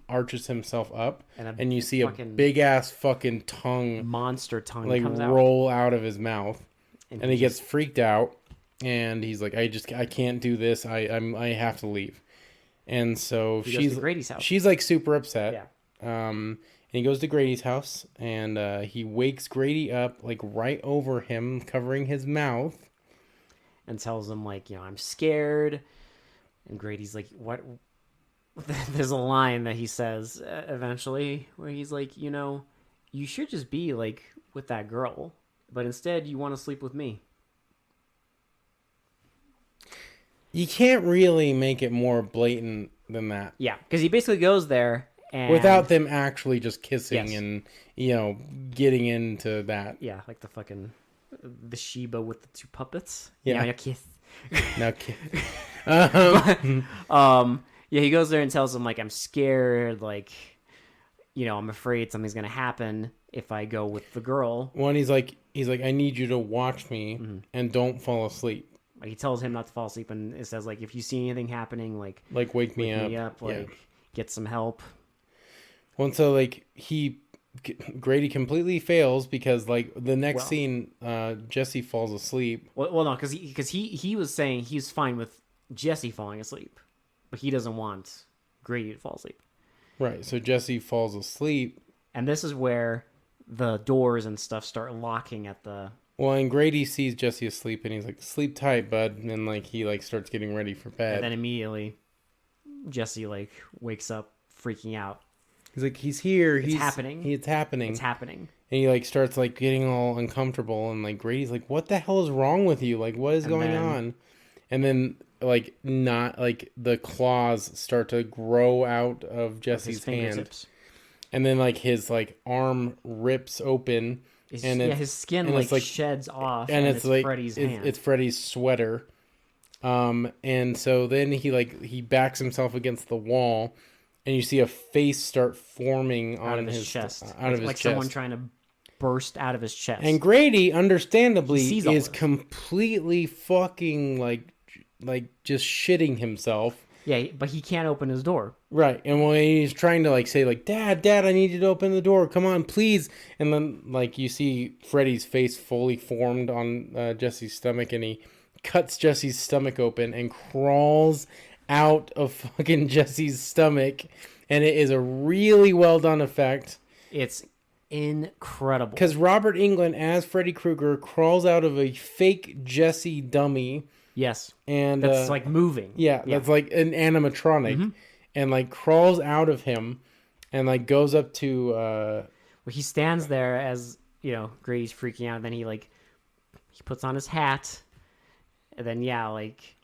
arches himself up, And a and you see a fucking big ass fucking tongue monster tongue like comes out, roll out of his mouth, and he just, gets freaked out, and he's like, I can't do this. I have to leave, and so he goes to Grady's house. she's like super upset. Yeah. And he goes to Grady's house, and he wakes Grady up, like right over him, covering his mouth. And tells him like, I'm scared. And Grady's like, what? There's a line that he says eventually where he's like, you should just be like with that girl, but instead you want to sleep with me. You can't really make it more blatant than that. Yeah, because he basically goes there and Without them actually just kissing Yes. and, getting into that. yeah, like the Sheba with the two puppets. Yeah. Yeah, kiss. No, Yeah, he goes there and tells him like, I'm scared, like, I'm afraid something's gonna happen if I go with the girl. one, he's like, I need you to watch me Mm-hmm. and don't fall asleep. Like, he tells him not to fall asleep, and it says like, if you see anything happening, like Like, wake me wake up. me up, Yeah. like get some help. Well, and so like Grady completely fails because like the next Well- scene, Jesse falls asleep. Well, no, because he was saying he's fine with Jesse falling asleep, but he doesn't want Grady to fall asleep. Right. So Jesse falls asleep. And this is where the doors and stuff start locking at the. Well, and Grady sees Jesse asleep, and he's like, "Sleep tight, bud," and like he like starts getting ready for bed. And then immediately, Jesse like wakes up, freaking out. He's like, "He's here. It's happening. It's happening. It's happening." And he like starts like getting all uncomfortable, and like Grady's like, "What the hell is wrong with you? Like, what is going on?" And then like not like the claws start to grow out of Jesse's hand, and then like his like arm rips open. And his skin like sheds off, and it's like Freddy's hand. It's Freddy's sweater. And so then he backs himself against the wall, and you see a face start forming out on of his chest, out of his like chest, someone trying to burst out of his chest. And Grady, understandably, is completely fucking like just shitting himself. Yeah, but he can't open his door. Right. And when he's trying to like say like, Dad, I need you to open the door. Come on, please. And then like you see Freddy's face fully formed on Jesse's stomach, and he cuts Jesse's stomach open and crawls out of fucking Jesse's stomach. And it is a really well done effect. It's incredible. Because Robert Englund as Freddy Krueger crawls out of a fake Jesse dummy. Yes. And that's like moving. Yeah, that's like an animatronic. And like crawls out of him and like goes up to well, he stands there as, you know, Grady's freaking out, and then he puts on his hat, and then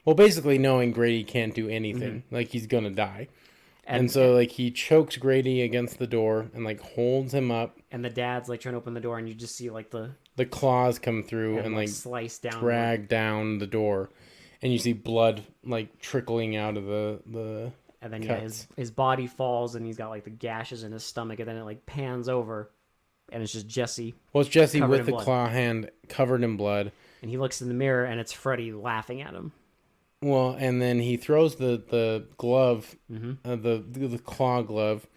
well, basically knowing Grady can't do anything. Like he's gonna die. And so like he chokes Grady against the door and like holds him up. And the dad's like trying to open the door, and you just see like the claws come through and like slice down, drag down the door, and you see blood like trickling out of the and then cuts. his body falls, and he's got like the gashes in his stomach, and then it like pans over, and it's just Jesse. Well, it's Jesse with the claw hand covered in blood, and he looks in the mirror, and it's Freddy laughing at him. Well, and then he throws the glove, the claw glove,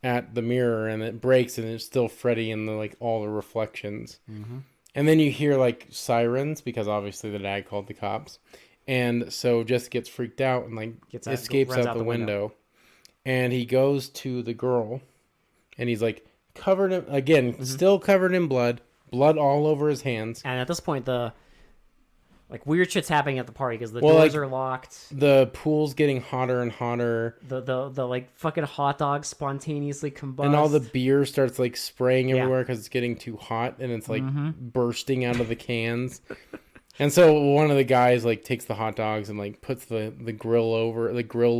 at the mirror, and it breaks, and it's still Freddy in the like all the reflections. And then you hear like sirens, because obviously the dad called the cops, and so Jesse gets freaked out and like escapes out the window, and he goes to the girl, and he's like covered in, again, still covered in blood all over his hands. And at this point, like weird shit's happening at the party because the doors are locked. The pool's getting hotter and hotter. The like fucking hot dogs spontaneously combust. And all the beer starts like spraying everywhere because it's getting too hot, and it's like bursting out of the cans. And so one of the guys like takes the hot dogs and like puts the grill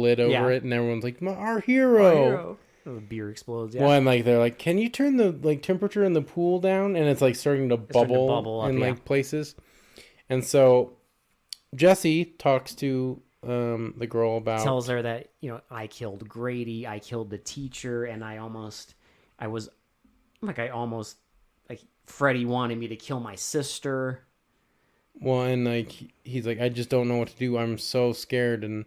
lid over it, and everyone's like, our hero. The beer explodes. Well, and like they're like, can you turn the like temperature in the pool down? And it's like starting to bubble up, in like places. And so Jesse talks to the girl about... Tells her that, you know, I killed Grady, I killed the teacher, and Freddy wanted me to kill my sister. Well, and like he's like, I just don't know what to do. I'm so scared. And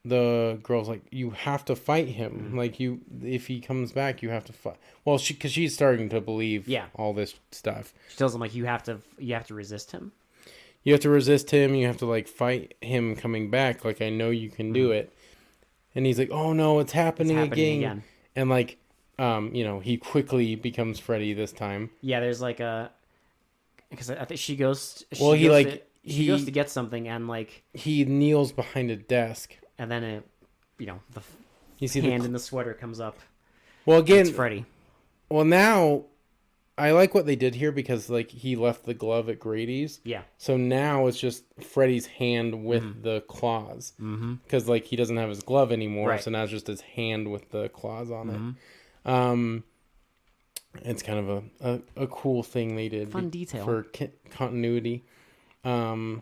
the girl's like, you have to fight him. Like if he comes back, you have to fight. Well, because she's starting to believe all this stuff. She tells him like, you have to resist him. You have to resist him. You have to like fight him coming back. Like, I know you can do it. And he's like, oh no, it's happening again. And like, you know, he quickly becomes Freddy this time. Yeah, there's like because I think she goes to get something, and like he kneels behind a desk, and then you see hand in the sweater comes up. Well, again, it's Freddy. Well, now I like what they did here because like he left the glove at Grady's. Yeah. So now it's just Freddy's hand with the claws. Because like he doesn't have his glove anymore, so now it's just his hand with the claws on it. It's kind of a cool thing they did. Fun detail for continuity. And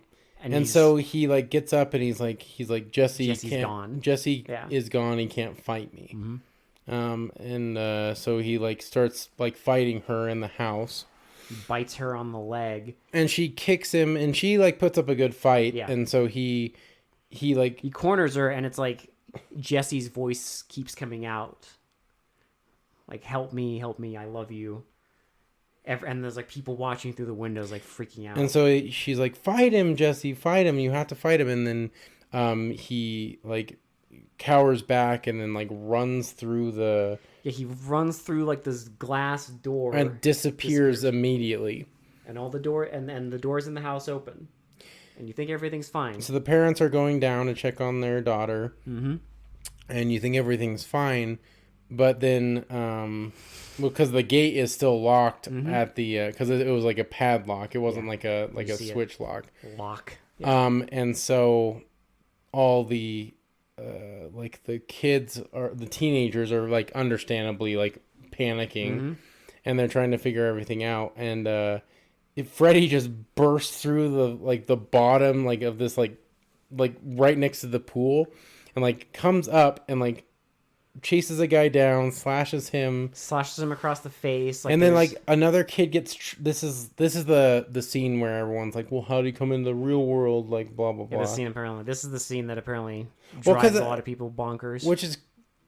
so he like gets up and he's like Jesse's gone. Jesse is gone. He can't fight me. So he like starts like fighting her in the house. He bites her on the leg, and she kicks him, and she like puts up a good fight. Yeah. And so he corners her, and it's like Jesse's voice keeps coming out, like help me, I love you. And there's like people watching through the windows, like freaking out. And so she's like, fight him, Jesse, fight him. You have to fight him. And then he cowers back and then like runs through the Yeah, he runs through like this glass door and disappears immediately. and all the door and the doors in the house open, and you think everything's fine. So the parents are going down to check on their daughter, and you think everything's fine, but then because the gate is still locked at the because it was like a padlock, it wasn't like a switch lock. And so all the like the kids or the teenagers are like understandably like panicking, and they're trying to figure everything out, and if Freddy just bursts through the bottom like of this like right next to the pool, and like comes up and like chases a guy down, slashes him across the face, and then like another kid gets this is the scene where everyone's like, well, how do you come into the real world, like blah blah blah. This is the scene that apparently drives a lot of people bonkers, which is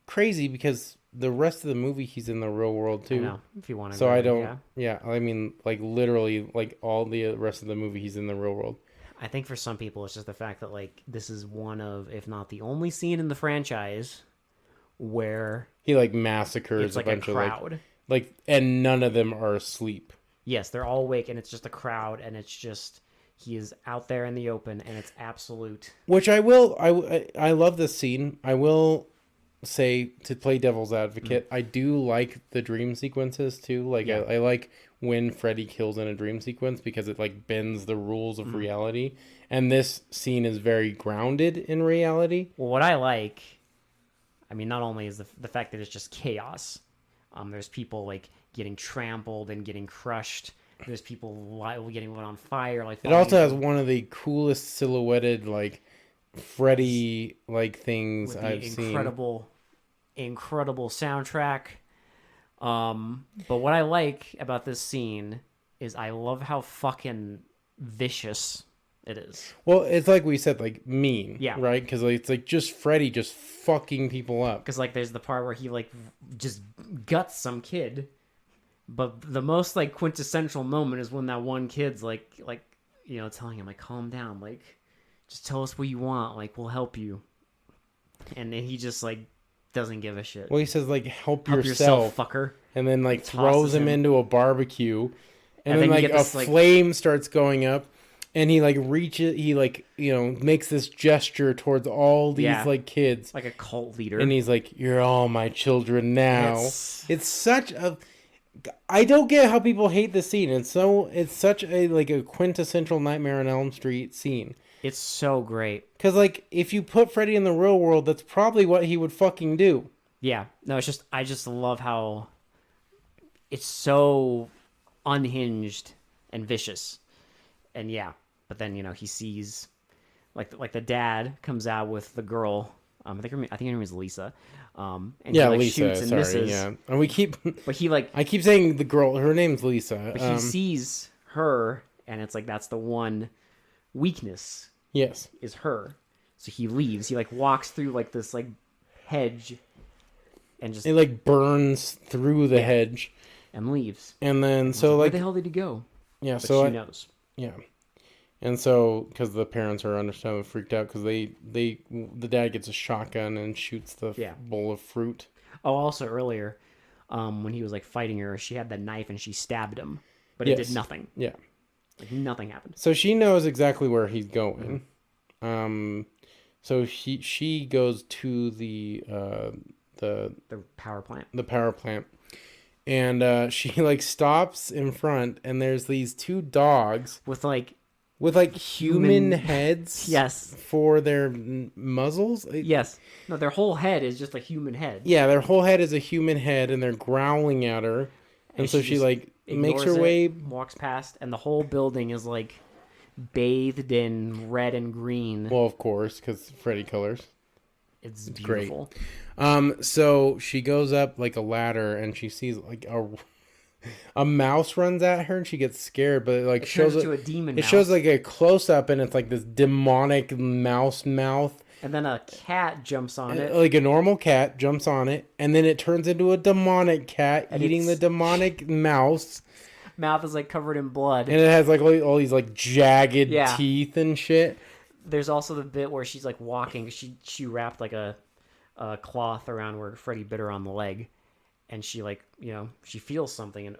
crazy because the rest of the movie he's in the real world too. I know, if you want to. So I don't. Yeah, I mean, like literally, like all the rest of the movie, he's in the real world. I think for some people, it's just the fact that like this is one of, if not the only scene in the franchise where he like massacres it's like a bunch a crowd, of like, and none of them are asleep. Yes, they're all awake, and it's just a crowd, and it's just he is out there in the open, and it's absolute. Which I love this scene. I will say, to play devil's advocate, I do like the dream sequences too. Like I like when Freddy kills in a dream sequence because it like bends the rules of reality, and this scene is very grounded in reality. Well, what I like, I mean, not only is the fact that it's just chaos. There's people like getting trampled and getting crushed. There's people getting lit on fire. Like it also has one of the coolest silhouetted like Freddy like things I've seen. Incredible soundtrack. But what I like about this scene is I love how fucking vicious it is. Well, it's like we said, like mean, yeah, right? Because like, it's like just Freddy just fucking people up. Because like there's the part where he like just guts some kid, but the most like quintessential moment is when that one kid's like you know, telling him like, calm down, like just tell us what you want, like we'll help you, and then he just like doesn't give a shit. Well, he says like help yourself, fucker, and then like throws him into a barbecue, and then like a this, flame starts going up. And he like reaches, he like, you know, makes this gesture towards all these like kids, like a cult leader, and he's like, "You're all my children now." It's such a, I don't get how people hate this scene. It's such a like a quintessential Nightmare on Elm Street scene. It's so great because like if you put Freddy in the real world, that's probably what he would fucking do. Yeah, no, it's just I just love how it's so unhinged and vicious, and yeah. But then, you know, he sees, like the dad comes out with the girl. I think her name is Lisa. And yeah, he, like, Lisa. Shoots and misses. Yeah, and we keep. But he like. I keep saying the girl. Her name's Lisa. But he sees her, and it's like that's the one weakness. Yes, is her. So he leaves. He like walks through like this like hedge, and just it like burns through the hedge, and leaves. And then so like, like where the hell did he go? Yeah, but so she knows. Yeah. And so, because the parents are understandably freaked out, because the dad gets a shotgun and shoots the bowl of fruit. Oh, also earlier, when he was like fighting her, she had that knife and she stabbed him, but it did nothing. Yeah, like nothing happened. So she knows exactly where he's going. So she goes to the power plant. The power plant, and she like stops in front, and there's these two dogs with like human heads. Yes. For their muzzles. Yes. No, their whole head is just a human head. Yeah, their whole head is a human head, and they're growling at her. And so she like makes her way, walks past, and the whole building is like bathed in red and green. Well, of course, because Freddy colors. It's beautiful. Great. So she goes up like a ladder, and she sees like a mouse runs at her, and she gets scared, but it like shows into a demon. It shows like a close up, and it's like this demonic mouse mouth. And then a cat jumps on it, like a normal cat jumps on it, and then it turns into a demonic cat eating the demonic mouse. Mouth is like covered in blood, and it has like all these like jagged teeth and shit. There's also the bit where she's like walking. She wrapped like a cloth around where Freddy bit her on the leg, and she like she feels something and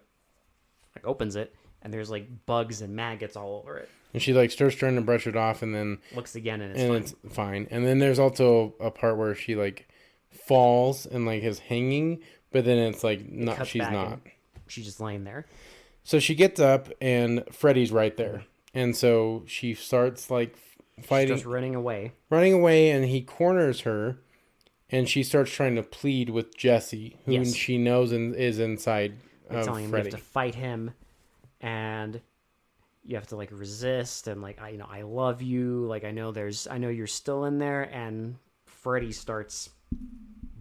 like opens it, and there's like bugs and maggots all over it. And she like starts trying to brush it off, and then Looks again, and it's fine. And then there's also a part where she like falls and like is hanging, but then it's like not. She's not. She's just laying there. So she gets up, and Freddy's right there, and so she starts like fighting, just running away, and he corners her, and she starts trying to plead with Jesse, who she knows is inside of telling him Freddy. you have to fight him, and you have to like resist, and like I love you, like I know you're still in there, and Freddy starts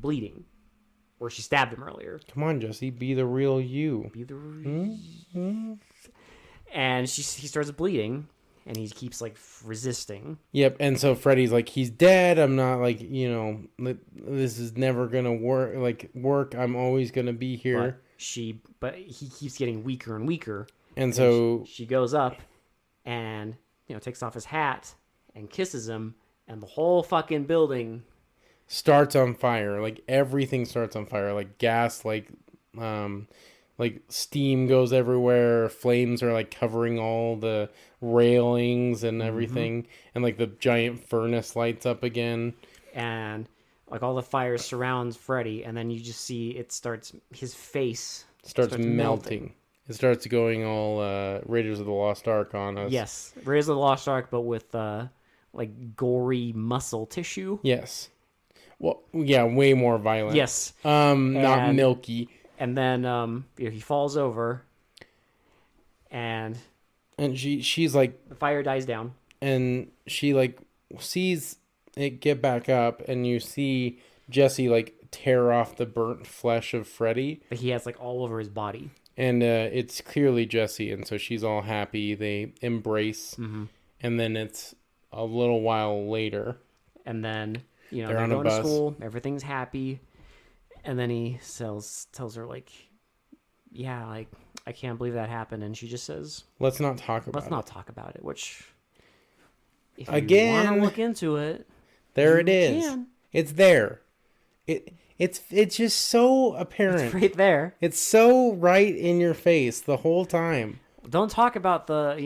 bleeding where she stabbed him earlier. Come on, Jesse, be the real you. Be the And he starts bleeding, and he keeps like resisting. Yep, and so Freddy's like, he's dead. I'm not like, this is never gonna work. I'm always gonna be here. But he keeps getting weaker and weaker. And so she goes up and takes off his hat and kisses him, and the whole fucking building starts on fire. Like everything starts on fire. Like gas, like steam goes everywhere. Flames are like covering all the railings and everything, and like the giant furnace lights up again. And like all the fire surrounds Freddy, and then you just see his face starts melting. It starts going all Raiders of the Lost Ark on us. Yes, Raiders of the Lost Ark, but with like gory muscle tissue. Yes. Well, yeah, way more violent. Yes. Not milky. And then he falls over, and she's like, the fire dies down, and she like sees it get back up, and you see Jesse like tear off the burnt flesh of Freddy. But he has like all over his body. And it's clearly Jesse, and so she's all happy. They embrace, and then it's a little while later. And then, they're going to school, everything's happy, and then he tells her, like, yeah, like, I can't believe that happened, and she just says, let's not talk about it, which, if again, you want to look into it, there it is. Can. It's there. It's just so apparent. It's right there. It's so right in your face the whole time. Don't talk about the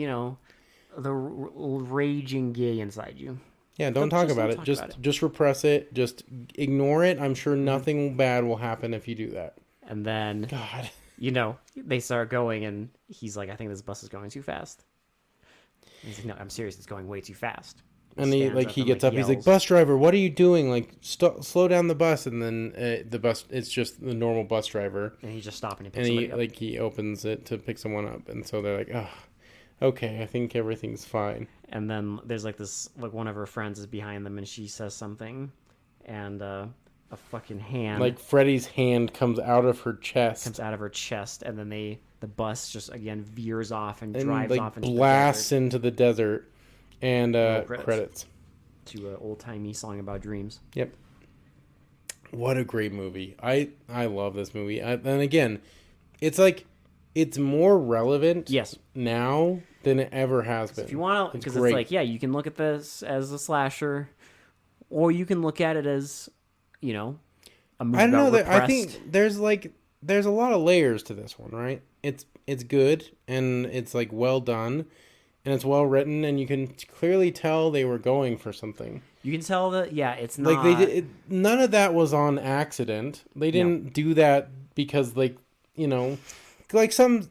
raging gay inside you. Yeah, don't talk about it. Just repress it. Just ignore it. I'm sure nothing bad will happen if you do that. And then, God, they start going, and he's like, I think this bus is going too fast. And he's like, no, I'm serious. It's going way too fast. And he gets up. He's like, bus driver, what are you doing? Like, slow down the bus. And then the bus, it's just the normal bus driver. And he's just stopping and picks somebody up. He opens it to pick someone up. And so they're like, oh, okay, I think everything's fine. And then there's like this, like one of her friends is behind them, and she says something, and a fucking hand, like Freddy's hand, comes out of her chest. And then the bus just again veers off and drives off into blasts into the desert. And credits to an old-timey song about dreams. Yep. What a great movie. I love this movie. And again, it's like it's more relevant now than it ever has been. If you want to, because it's like, yeah, you can look at this as a slasher, or you can look at it as, a movie I don't know about that I think there's a lot of layers to this one, right? It's good, and it's like well done. And it's well written, and you can clearly tell they were going for something. You can tell that, it's not like none of that was on accident. They didn't do that because, like some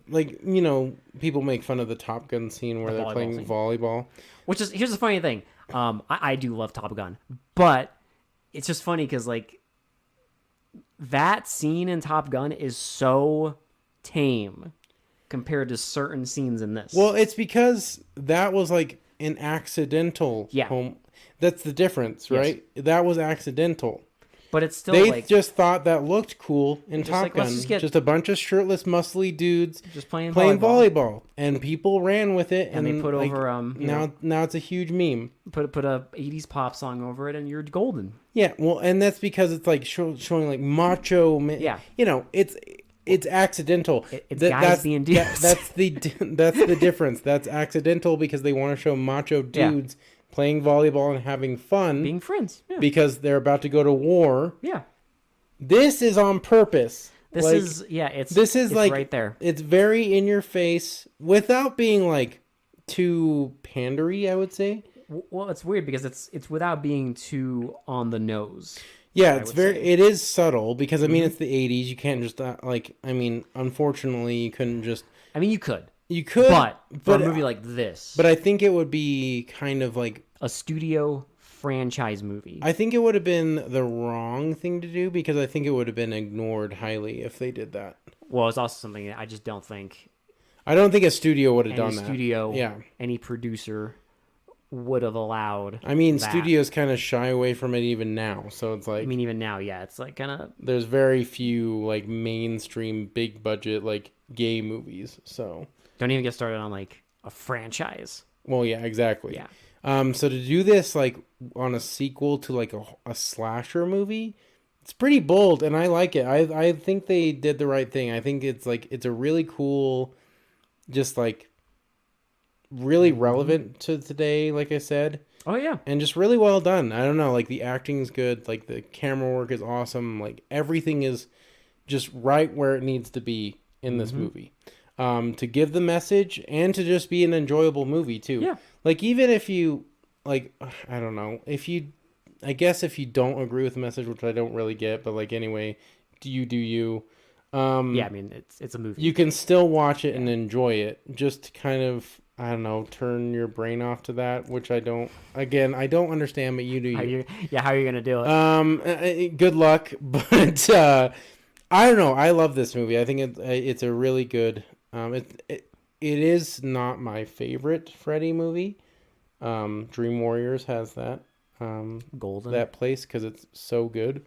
people make fun of the Top Gun scene where they're playing volleyball. Which is, here's the funny thing, I do love Top Gun, but it's just funny because like that scene in Top Gun is so tame compared to certain scenes in this. Well, it's because that was like an accidental home. That's the difference, right? Yes. That was accidental. But it's still they just thought that looked cool in Top Gun. Just a bunch of shirtless, muscly dudes just playing volleyball. And people ran with it. And they put over now it's a huge meme. Put a 80s pop song over it, and you're golden. Yeah, well, and that's because it's like showing like macho. It's accidental. It's guys being dudes. That's the difference. That's accidental because they want to show macho dudes playing volleyball and having fun Being friends. Yeah. because they're about to go to war. Yeah. This is on purpose. This Like, is it's like right there. It's very in your face without being like too pandery, I would say. Well, it's weird because it's without being too on the nose. Yeah, I it's would very say. it is subtle because I mean it's the 80s. You can't just like I mean, unfortunately, you couldn't just I mean, you could, but for a movie like this, but I think it would be kind of like a studio franchise movie. I think it would have been the wrong thing to do because I think it would have been ignored highly if they did that. Well, it's also something that I just don't think I don't think a studio would have any done that. studio, Yeah. any producer would have allowed. I mean, that. studios kind of shy away from it even now. So it's like I mean, even now, yeah, it's like kind of. there's very few like mainstream big budget like gay movies. So Don't even get started on like a franchise. well, yeah, exactly. Yeah. So to do this like on a sequel to like a slasher movie, it's pretty bold and I like it. I think they did the right thing. I think it's like it's a really cool, just like really relevant to today, like I said, Oh yeah. and just really well done. I don't know, like the acting's good, like the camera work is awesome, like everything is just right where it needs to be in this movie. To give the message and to just be an enjoyable movie too. Yeah. Like even if you like I don't know, I guess if you don't agree with the message, which I don't really get, but like anyway, do you Yeah, I mean it's a movie. you can still watch it and enjoy it. Just to kind of I don't know, turn your brain off to that, which I don't understand, but you do you. How are you gonna do it? Good luck, but I don't know. I love this movie. I think it's a really good. It is not my favorite Freddy movie. Dream Warriors has that Golden. that place because it's so good.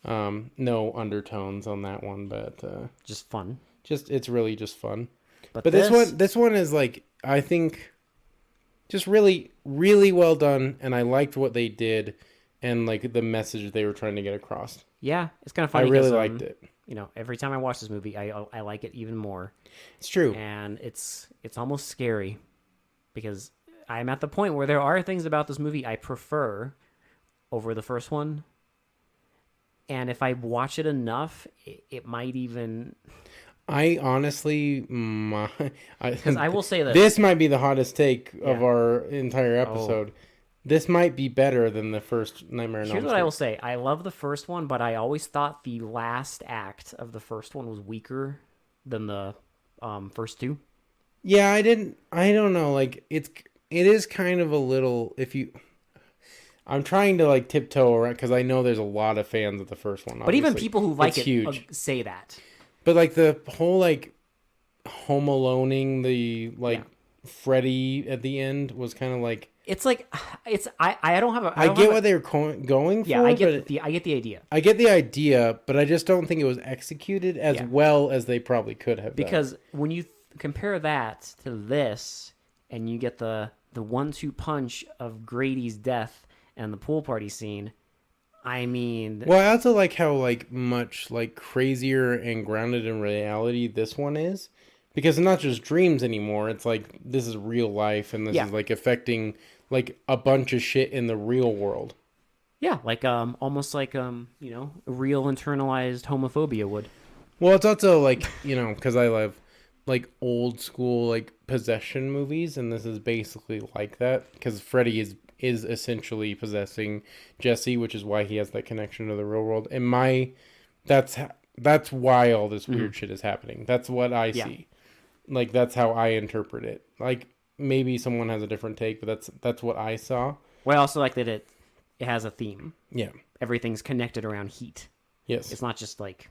No undertones on that one, but Just fun. it's really just fun. But But this one is like I think just really really well done, and I liked what they did and like the message they were trying to get across. Yeah, it's kind of I funny. really liked it. You know, every time I watch this movie, I like it even more, It's true. and it's almost scary because I'm at the point where there are things about this movie I prefer over the first one, and if I watch it enough, it might even. I honestly, Because I will say this might be the hottest take of Yeah. our entire episode. This might be better than the first Nightmare on Elm Here's what Street. I will say. I love the first one, but I always thought the last act of the first one was weaker than the first two. Yeah, I don't know. Like it is kind of a little. I'm trying to like tiptoe around because I know there's a lot of fans of the first one. But even obviously. people who like It's it huge. say that. But like the whole like Home Aloneing the like Yeah. Freddy at the end was kind of like. It's like I don't have a I don't get have what they were going for. yeah, I but get the idea. I get the idea, but I just don't think it was executed as Yeah. well as they probably could have. Because when you compare that to this, and you get the 1-2 punch of Grady's death and the pool party scene, I mean, well, I also like how like much like crazier and grounded in reality this one is, because it's not just dreams anymore. It's like this is real life, and this Yeah. is like affecting like a bunch of shit in the real world. yeah, like almost like real internalized homophobia would. Well, it's also like because I love like old school like possession movies, and this is basically like that because Freddy is essentially possessing Jesse, which is why he has that connection to the real world. And that's why all this weird shit is happening. That's what I see. Like that's how I interpret it. Like maybe someone has a different take, but that's what I saw. Well, I also like that it has a theme. Yeah. Everything's connected around heat. Yes. It's not just like,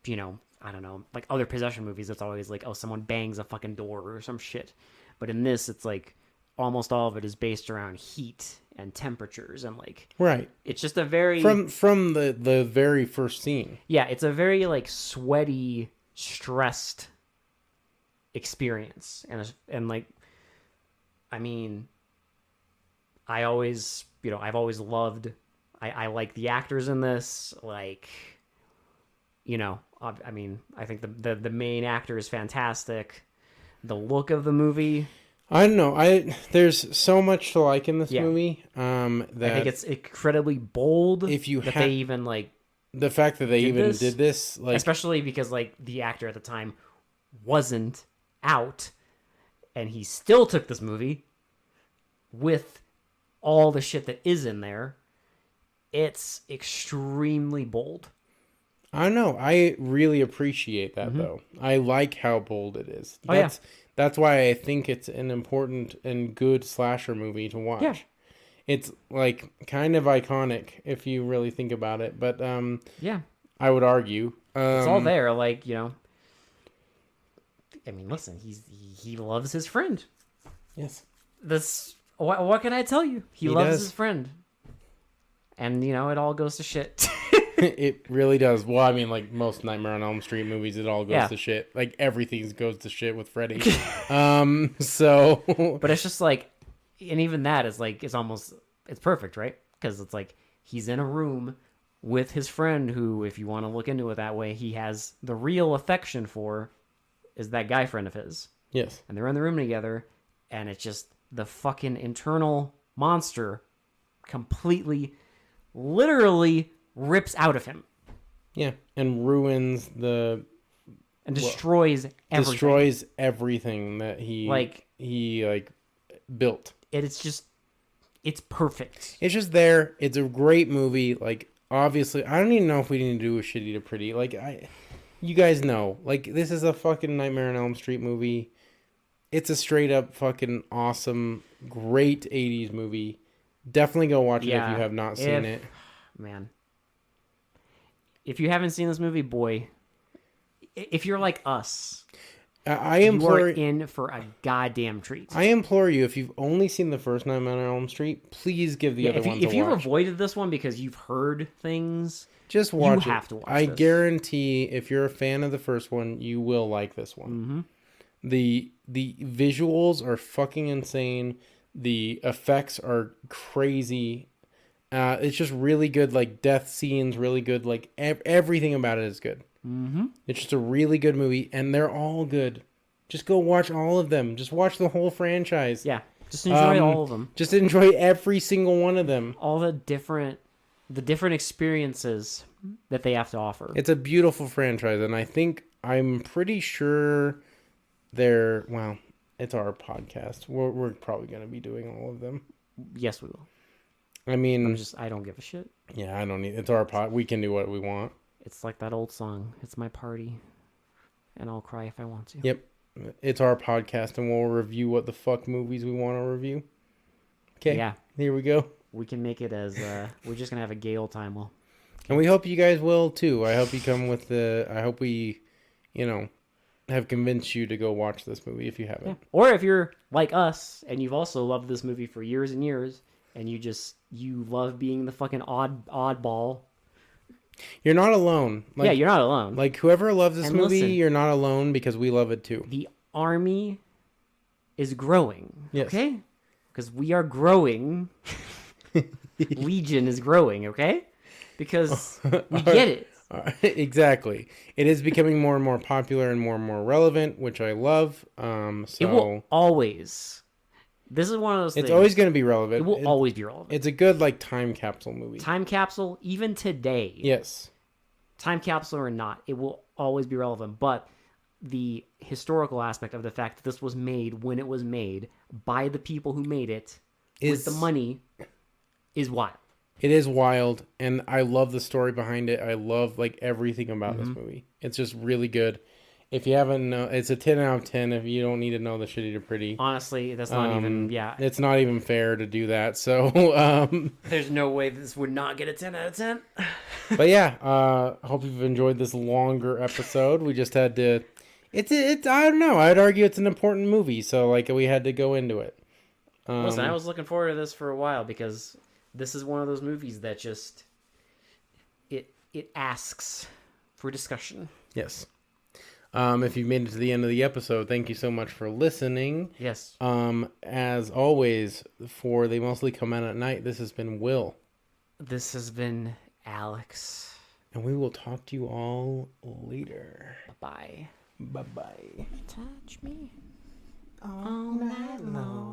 I don't know, like other possession movies. It's always like, oh, someone bangs a fucking door or some shit. But in this, it's like almost all of it is based around heat and temperatures and like Right. it's just a very From the very first scene. yeah, it's a very like sweaty, stressed experience, and like, I mean, I've always loved. I like the actors in this. Like, I mean, I think the main actor is fantastic. The look of the movie. I don't know. There's so much to like in this Yeah. movie. I That think it's incredibly bold if you that they even like the fact that they did even this, did this, like, especially because like the actor at the time wasn't out, and he still took this movie with all the shit that is in there. It's extremely bold. I don't know. I really appreciate that though. I like how bold it is. Oh, yeah. That's why I think it's an important and good slasher movie to watch. Yeah. It's like kind of iconic if you really think about it, but Yeah. I would argue It's all there. Like, I mean, listen, he loves his friend. Yes. This what can I tell you? He loves does. his friend. And it all goes to shit. It really does. Well, I mean, like most Nightmare on Elm Street movies, it all goes to shit. Like everything goes to shit with Freddy. So But it's just like, and even that is like, it's perfect, right? Because it's like he's in a room with his friend who, if you want to look into it that way, he has the real affection for is that guy friend of his. yes. And they're in the room together, and it's just the fucking internal monster completely, literally rips out of him Yeah, and ruins and destroys everything. destroys everything that he Like, built. It's perfect. It's just there. It's a great movie. Like, obviously, I don't even know if we need to do a Shitty to Pretty. Like, you guys know. Like, this is a fucking Nightmare on Elm Street movie. It's a straight up fucking awesome, great 80s movie. Definitely go watch it if you have not seen it. Man. If you haven't seen this movie, boy, if you're like us, I you implore are in for a goddamn treat. I implore you, if you've only seen the first Nightmare on Elm Street, please give the other ones a if you've watch. avoided this one because you've heard things, Just watch it. have to watch I this. guarantee if you're a fan of the first one, you will like this one. Mm-hmm. The visuals are fucking insane. The effects are crazy. It's just really good, like death scenes, really good. Like everything about it is good. Mm-hmm. It's just a really good movie, and they're all good. Just go watch all of them. Just watch the whole franchise. Yeah, just enjoy all of them. Just enjoy every single one of them. All the different experiences that they have to offer. It's a beautiful franchise, and I'm pretty sure well, it's our podcast. We're probably going to be doing all of them. Yes, we will. I mean, I don't give a shit. yeah, I don't need. It's our pod. We can do what we want. It's like that old song. It's my party, and I'll cry if I want to. Yep, it's our podcast, and we'll review what the fuck movies we want to review. Okay. Yeah. Here we go. We can make it as we're just gonna have a gay old time. Well, And we hope you guys will too. I hope you come with I hope we, have convinced you to go watch this movie if you haven't. yeah. Or if you're like us and you've also loved this movie for years and years, and you love being the fucking oddball. You're not alone. Yeah, you're not alone. Like whoever loves this And movie, listen, you're not alone because we love it too. the army is growing. Yes. Okay? Because we are growing. Legion is growing, okay? Because we get it. Exactly. It is becoming more and more popular and more relevant, which I love. It will always. This is one of those things. It's always going to be relevant. It will always be relevant. It's a good time capsule movie. Time capsule, even today. Yes. Time capsule or not, it will always be relevant. But the historical aspect of the fact that this was made when it was made by the people who made it with the money is wild. It is wild, and I love the story behind it. I love everything about this movie. It's just really good. If you haven't know, it's a 10 out of 10. If you don't need to know the Shitty to Pretty, Honestly, that's not even. Yeah, it's not even fair to do that. So, there's no way this would not get a 10 out of 10. but yeah, hope you've enjoyed this longer episode. We just had to. It's I don't know. I'd argue it's an important movie, so we had to go into it. Listen, I was looking forward to this for a while because this is one of those movies that just it asks for discussion. Yes. If you've made it to the end of the episode, thank you so much for listening. Yes. As always, for They Mostly Come Out at Night, this has been Will. This has been Alex. And we will talk to you all later. Bye. Bye-bye. Touch me. all night long.